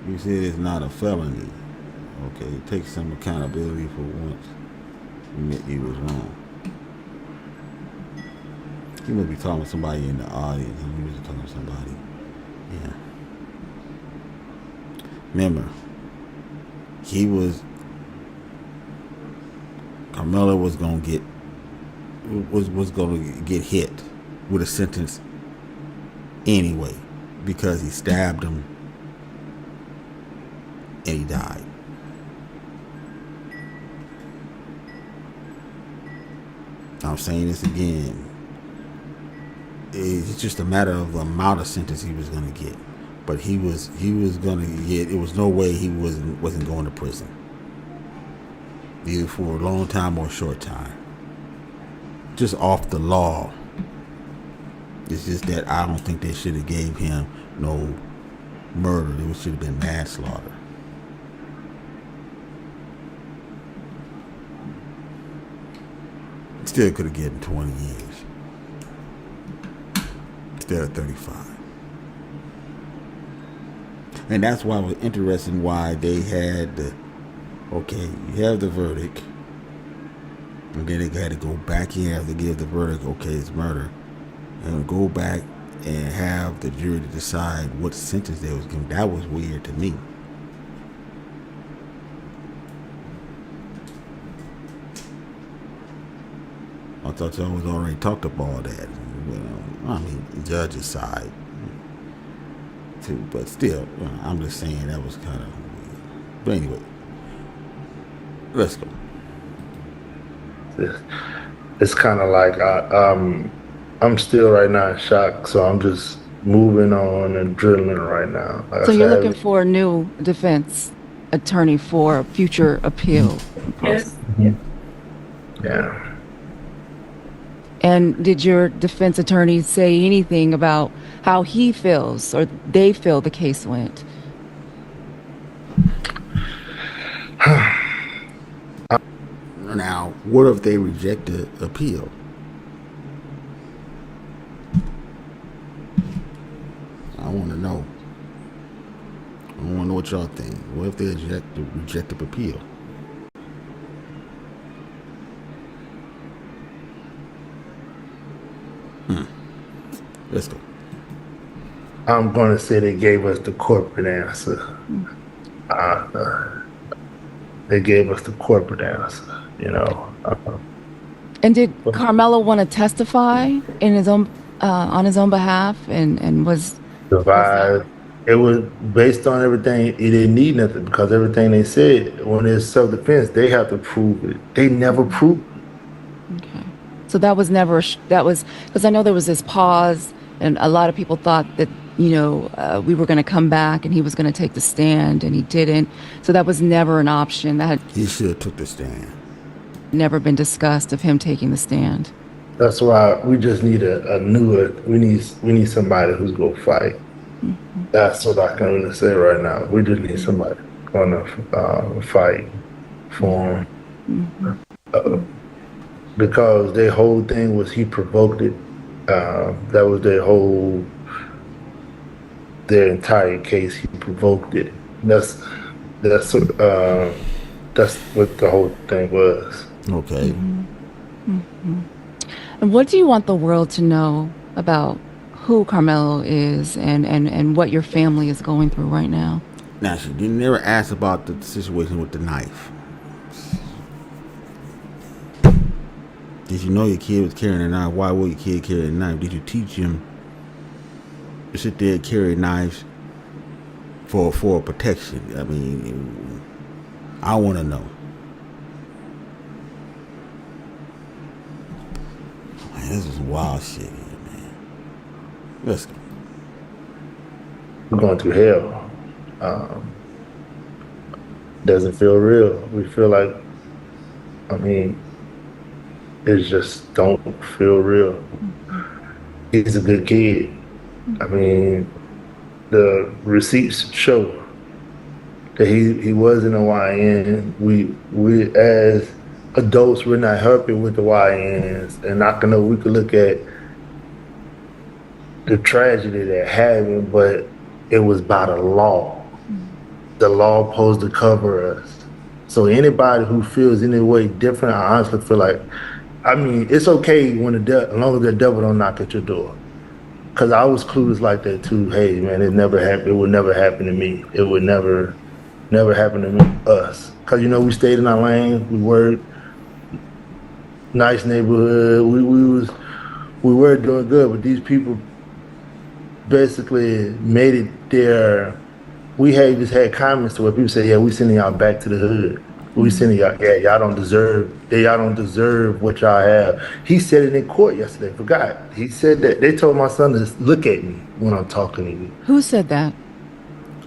You said it's not a felony. Okay, take some accountability for once. You admit you was wrong. He must be talking to somebody in the audience. He was talking to somebody. Yeah. Remember, Karmelo was gonna get hit with a sentence anyway because he stabbed him and he died. I'm saying this again. It's just a matter of the amount of sentence he was going to get, but he was going to get. It was no way he wasn't going to prison, either for a long time or a short time. Just off the law. It's just that I don't think they should have gave him no murder. It should have been manslaughter. Still could have given 20 years. Instead of 35. And that's why it was interesting why they had you have the verdict. And then they had to go back in after they give the verdict, okay, it's murder. And go back and have the jury to decide what sentence they was given. That was weird to me. I thought y'all was already talked about all that. Well, I mean, the judge's side too, but still, I'm just saying that was kind of weird. But anyway, let's go. It's kind of like I'm still right now in shock, so I'm just moving on and drilling right now. Like So you're looking for a new defense attorney for a future appeal. Yes. Yeah. And did your defense attorney say anything about how he feels or they feel the case went? Now, what if they reject the appeal? I want to know. I want to know what y'all think. What if they reject the appeal? Let's go. I'm going to say they gave us the corporate answer. They gave us the corporate answer, you know. And did Karmelo want to testify in his own on his own behalf and was survived? It was based on everything. It didn't need nothing because everything they said when it's self-defense, they have to prove it. They never proved it. Okay. So that was never that was because I know there was this pause and a lot of people thought that we were going to come back and he was going to take the stand and he didn't. So that was never an option. That had He should have took the stand. Never been discussed of him taking the stand. That's why we just need we need somebody who's gonna fight. Mm-hmm. That's what I can really say right now. We just need somebody gonna fight for him. Mm-hmm. Because their whole thing was he provoked it. That was their entire case. He provoked it. That's what the whole thing was. Okay. Mm-hmm. Mm-hmm. And what do you want the world to know about who Karmelo is and what your family is going through right now? Now, she didn't never ask about the situation with the knife. Did you know your kid was carrying a knife? Why would your kid carry a knife? Did you teach him to sit there and carry knives for protection? I mean, I want to know. Man, this is wild shit here, man. Let's go. We're going through hell. Doesn't feel real. We feel like, it just don't feel real. He's a good kid. The receipts show that he wasn't a YN. We as adults, we're not helping with the YNs, and I know we could look at the tragedy that happened, but it was by the law. The law supposed to cover us. So anybody who feels any way different, I honestly feel like, it's okay when as long as the devil don't knock at your door. Cause I was clueless like that too. Hey man, it never happened. It would never happen to me. It would never happen to us. Cause we stayed in our lane. We worked. Nice neighborhood. We were doing good, but these people basically made it their. We just had comments to where people say, "Yeah, we sending y'all back to the hood. We sending y'all. Yeah, y'all don't deserve what y'all have." He said it in court yesterday. Forgot. He said that they told my son to look at me when I'm talking to you. Who said that?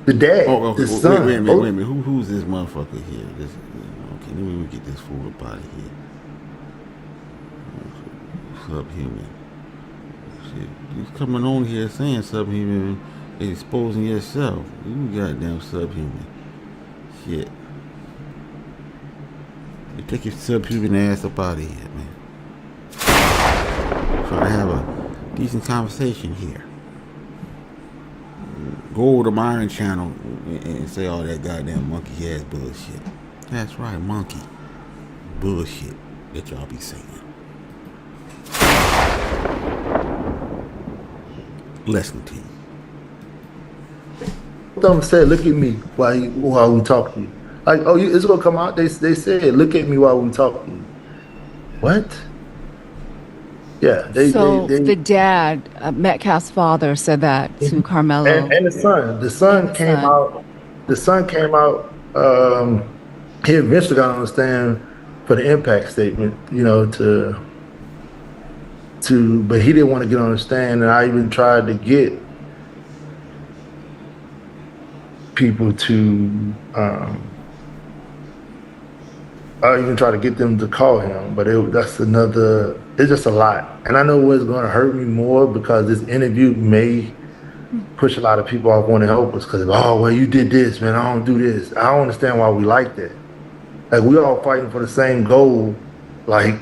The dad. The son. Wait a minute. Who's this motherfucker here? Okay, let me get this fool up out of here. Subhuman. Shit, you coming on here saying subhuman, exposing yourself. You goddamn subhuman. Shit. You take your subhuman ass up out of here, man. Try to have a decent conversation here. Go over to my Iron channel and say all that goddamn monkey ass bullshit. That's right, monkey. Bullshit. that y'all be saying. Let's continue. Them said, "Look at me while we talking." Like, oh, it's gonna come out. They said, "Look at me while we talking." What? Yeah, the dad, Metcalf's father, said that to Karmelo. And the son. The son came out. The son came out. He eventually got on the stand for the impact statement. But he didn't want to get on the stand, and I even tried to get people to. I even tried to get them to call him, but that's another. It's just a lot, and I know what's going to hurt me more because this interview may push a lot of people off wanting to help us because, oh, well, you did this, man. I don't do this. I don't understand why we like that. Like, we all fighting for the same goal. Like,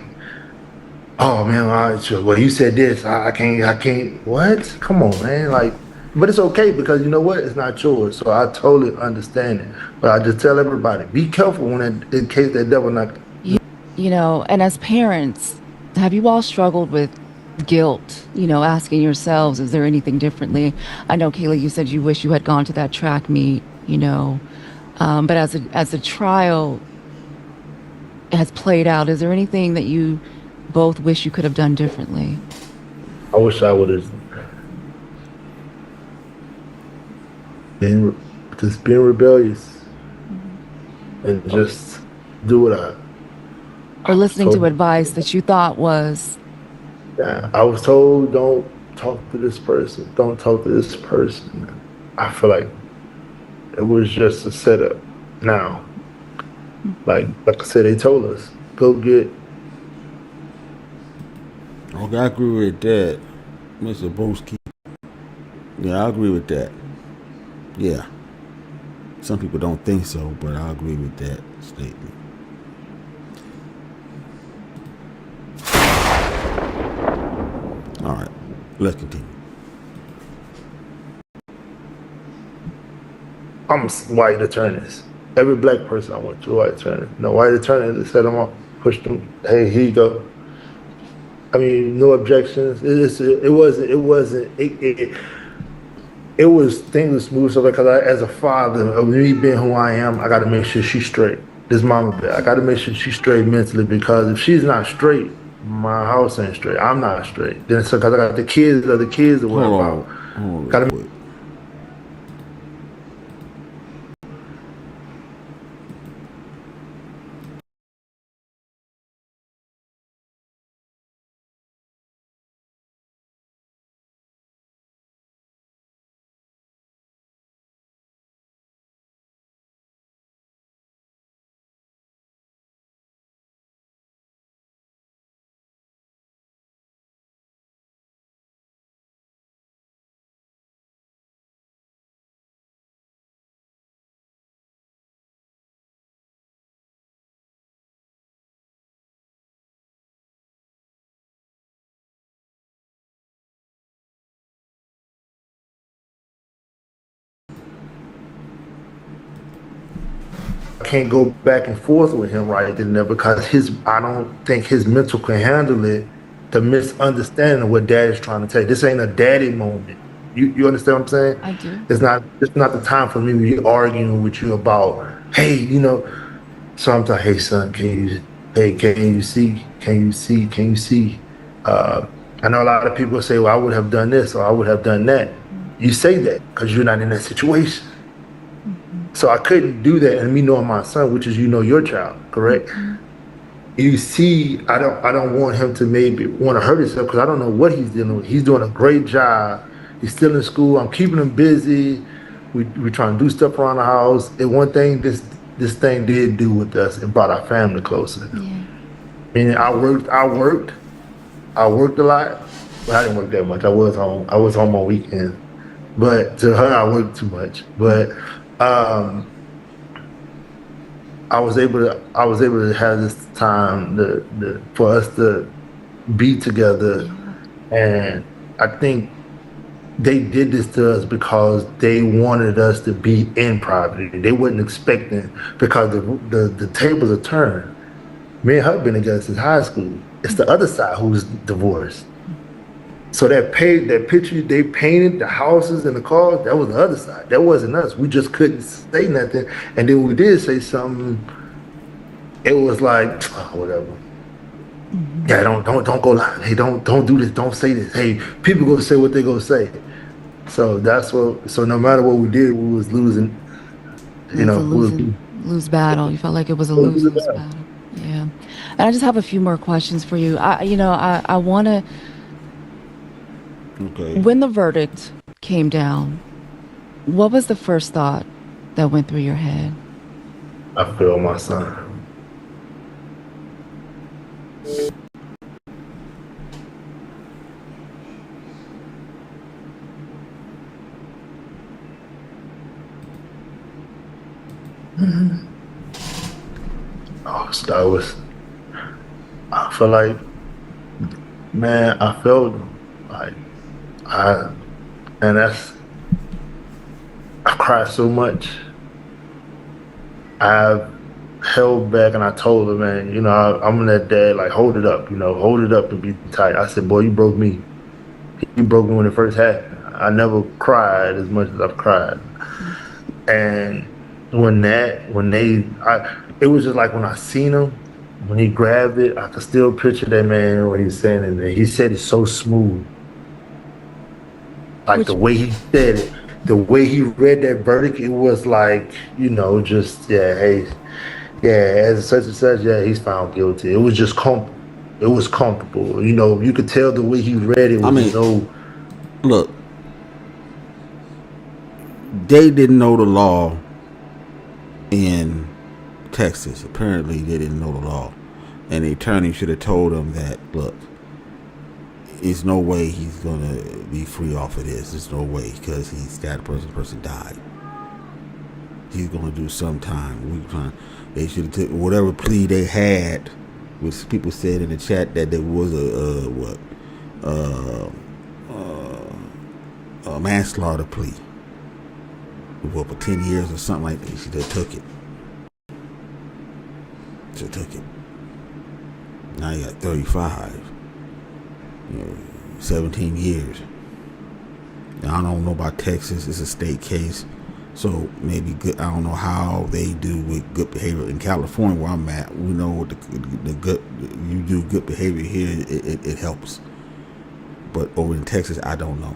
oh man, well, you said this. I can't. What? Come on, man. Like, but it's okay because you know what? It's not yours. So I totally understand it. But I just tell everybody, be careful in case that devil not. And as parents, have you all struggled with guilt? Asking yourselves, is there anything differently? I know, Kayla, you said you wish you had gone to that track meet. But as the trial has played out, is there anything that you both wish you could have done differently? I wish I would have been rebellious and just do what or listening to advice that you thought was. Yeah, I was told, don't talk to this person. Don't talk to this person. I feel like it was just a setup. Now, like I said, they told us, go get. Okay, I agree with that, Mr. Broski. Yeah, I agree with that. Yeah. Some people don't think so, but I agree with that statement. All right, let's continue. I'm white attorneys. Every black person I went to, white attorney. No white attorney, they set them up, pushed them. Hey, here you go. I mean, no objections. It was things were smooth. So because as a father of me being who I am, I got to make sure she's straight. This mama bear, I got to make sure she's straight mentally because if she's not straight, my house ain't straight. I'm not straight. Then so because I got the kids to worry about. Gotta. I can't go back and forth with him right then there because I don't think his mental can handle it, the misunderstanding of what dad is trying to tell you. This ain't a daddy moment. You understand what I'm saying? I do. It's not the time for me to be arguing with you about, hey, so I'm like, hey son, can you see? I know a lot of people say, well, I would have done this or I would have done that. You say that because you're not in that situation. So I couldn't do that, and me knowing my son, which is your child, correct? You see, I don't want him to maybe want to hurt himself because I don't know what he's dealing with. He's doing a great job. He's still in school. I'm keeping him busy. We're trying to do stuff around the house. And one thing this thing did do with us, it brought our family closer. Yeah. Meaning I worked a lot, but I didn't work that much. I was home on weekends, but to her I worked too much. But I was able to have this time for us to be together, and I think they did this to us because they wanted us to be in poverty. They wasn't expecting because the tables are turned. Me and her been together since high school. It's the other side who's divorced. So that picture they painted, the houses and the cars, that was the other side. That wasn't us. We just couldn't say nothing. And then when we did say something, it was like, oh, whatever. Yeah, don't go live. Hey, don't do this. Don't say this. Hey, people gonna say what they gonna say. So that's what. So no matter what we did, we was losing. You know, lose battle. You felt like it was a lose battle. Yeah. And I just have a few more questions for you. I want to. Okay. When the verdict came down, what was the first thought that went through your head? I failed my son. I feel like, man, I felt like I cried so much. I've held back and I told her, man, you know, I'm that dad, like, hold it up, hold it up and be tight. I said, boy, you broke me. You broke me when it first happened. I never cried as much as I've cried. And it was just like when I seen him, when he grabbed it, I could still picture that man when he was saying it. And he said it so smooth. Like the way he said it, the way he read that verdict, it was like, just, as such and such, he's found guilty. It was just comfortable. It was comfortable. You could tell the way he read it was look, they didn't know the law in Texas. Apparently they didn't know the law, and the attorney should have told them that, look, there's no way he's gonna be free off of this. There's no way, because he's got the person died. He's gonna do some time. They should have took whatever plea they had, which people said in the chat that there was a manslaughter plea. For 10 years or something like that. She just took it. Now you got 35. 17 years. Now, I don't know about Texas. It's a state case. So maybe good. I don't know how they do with good behavior in California, where I'm at. We know what the good. You do good behavior here, it helps. But over in Texas, I don't know.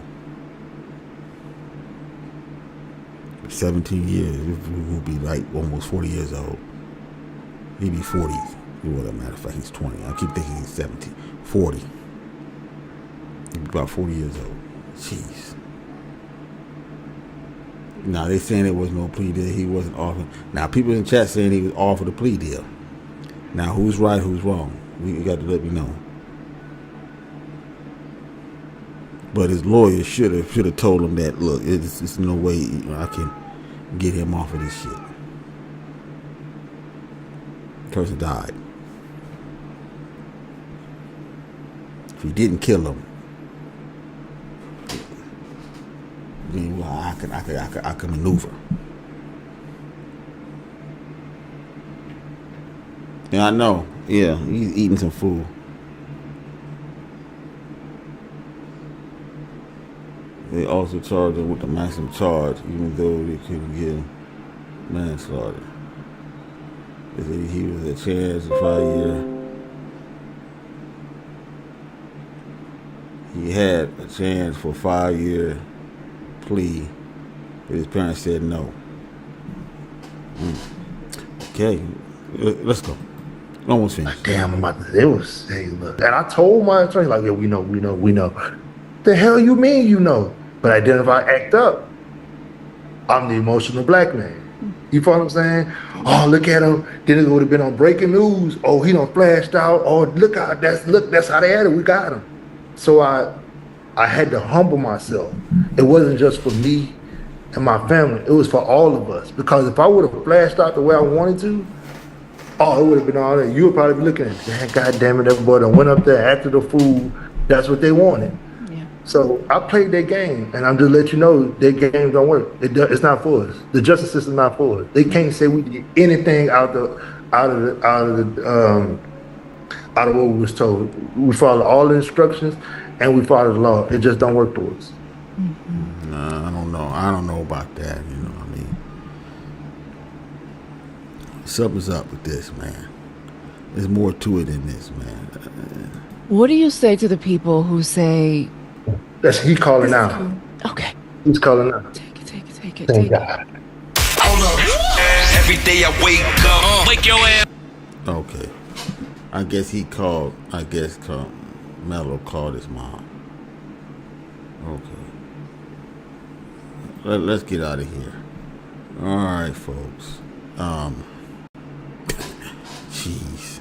17 years, we'll be like almost 40 years old. He'd be 40. Well, as a matter of fact, he's 20. I keep thinking he's 17. 40. He'd be about 40 years old. Jeez. Now, they saying there was no plea deal. He wasn't offered. Now, people in the chat saying he was offered a plea deal. Now, who's right, who's wrong? You got to let me know. But his lawyer should have told him that, look, it's no way I can get him off of this shit. Person died. If he didn't kill him, then I can maneuver. Yeah, I know. Yeah, he's eating some food. They also charged him with the maximum charge, even though they couldn't get him manslaughter. They said he was a chance of 5 years. He had a chance for a 5-year plea, but his parents said no. Okay, let's go. Almost finished. Damn, I'm about to. It was. Hey, look, and I told my attorney, like, yeah, we know. The hell you mean you know? But then if I act up, I'm the emotional black man. You follow what I'm saying? Oh, look at him. Then it would have been on breaking news. Oh, he done flashed out. Oh, look that's how they had it. We got him. So I had to humble myself. It wasn't just for me and my family. It was for all of us. Because if I would have flashed out the way I wanted to, oh, it would have been all that. You would probably be looking at, man, God damn it, everybody went up there after the food. That's what they wanted. So I played their game, and I'm just letting you know their game don't work. It's not for us. The justice system's not for us. They can't say we did anything out of the out of what we was told. We followed all the instructions and we followed the law. It just don't work for us. Nah, I don't know. I don't know about that. You know what I mean? Something's up with this, man. There's more to it than this, man. What do you say to the people who say, That's he calling now. okay, He's calling now. take it, Thank take it. God. Hold up. Every day I wake up, wake your ass. Okay. I guess Karmelo called his mom. Okay. Let's get out of here. All right, folks. Jeez.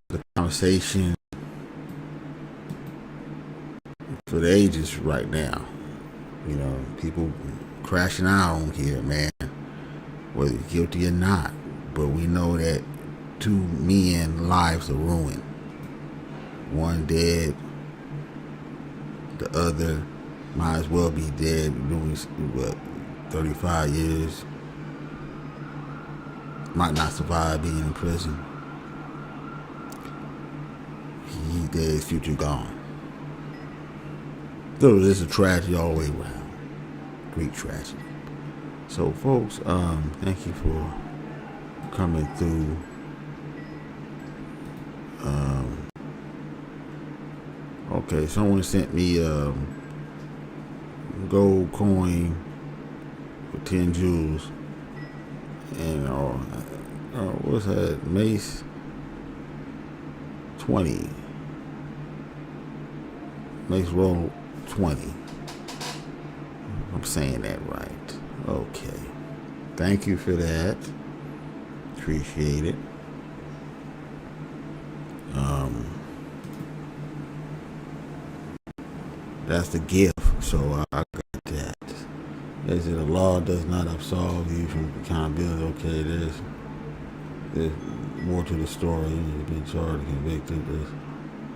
The conversation for the ages right now. You know, people crashing out on here, man. Whether you're guilty or not. But we know that 2 men lives are ruined. One dead, the other might as well be dead, doing 35 years. Might not survive being in prison. He dead, his future gone. So this is a tragedy all the way around. Great tragedy. So folks, thank you for coming through. Okay, someone sent me gold coin for 10 jewels, and what's that? Mace 20. Mace roll 20. I'm saying that right. Okay. Thank you for that. Appreciate it. That's the gift, so I got that. They said the law does not absolve you from accountability. Okay, there's more to the story. You need to be charged, convicted. There's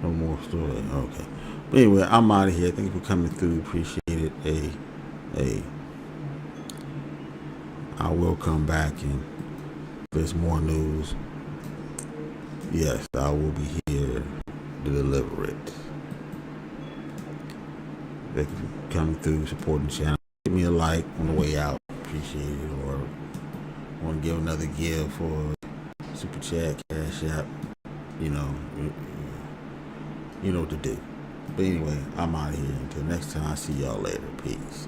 no more story. Okay. But anyway, I'm out of here. Thank you for coming through. Appreciate it. I will come back, and if there's more news, yes, I will be here to deliver it. Thank you for coming through, supporting the channel. Give me a like on the way out. Appreciate it. Or want to give another give for Super Chat, Cash App. You know what to do. But anyway, I'm out of here. Until next time, I see y'all later. Peace.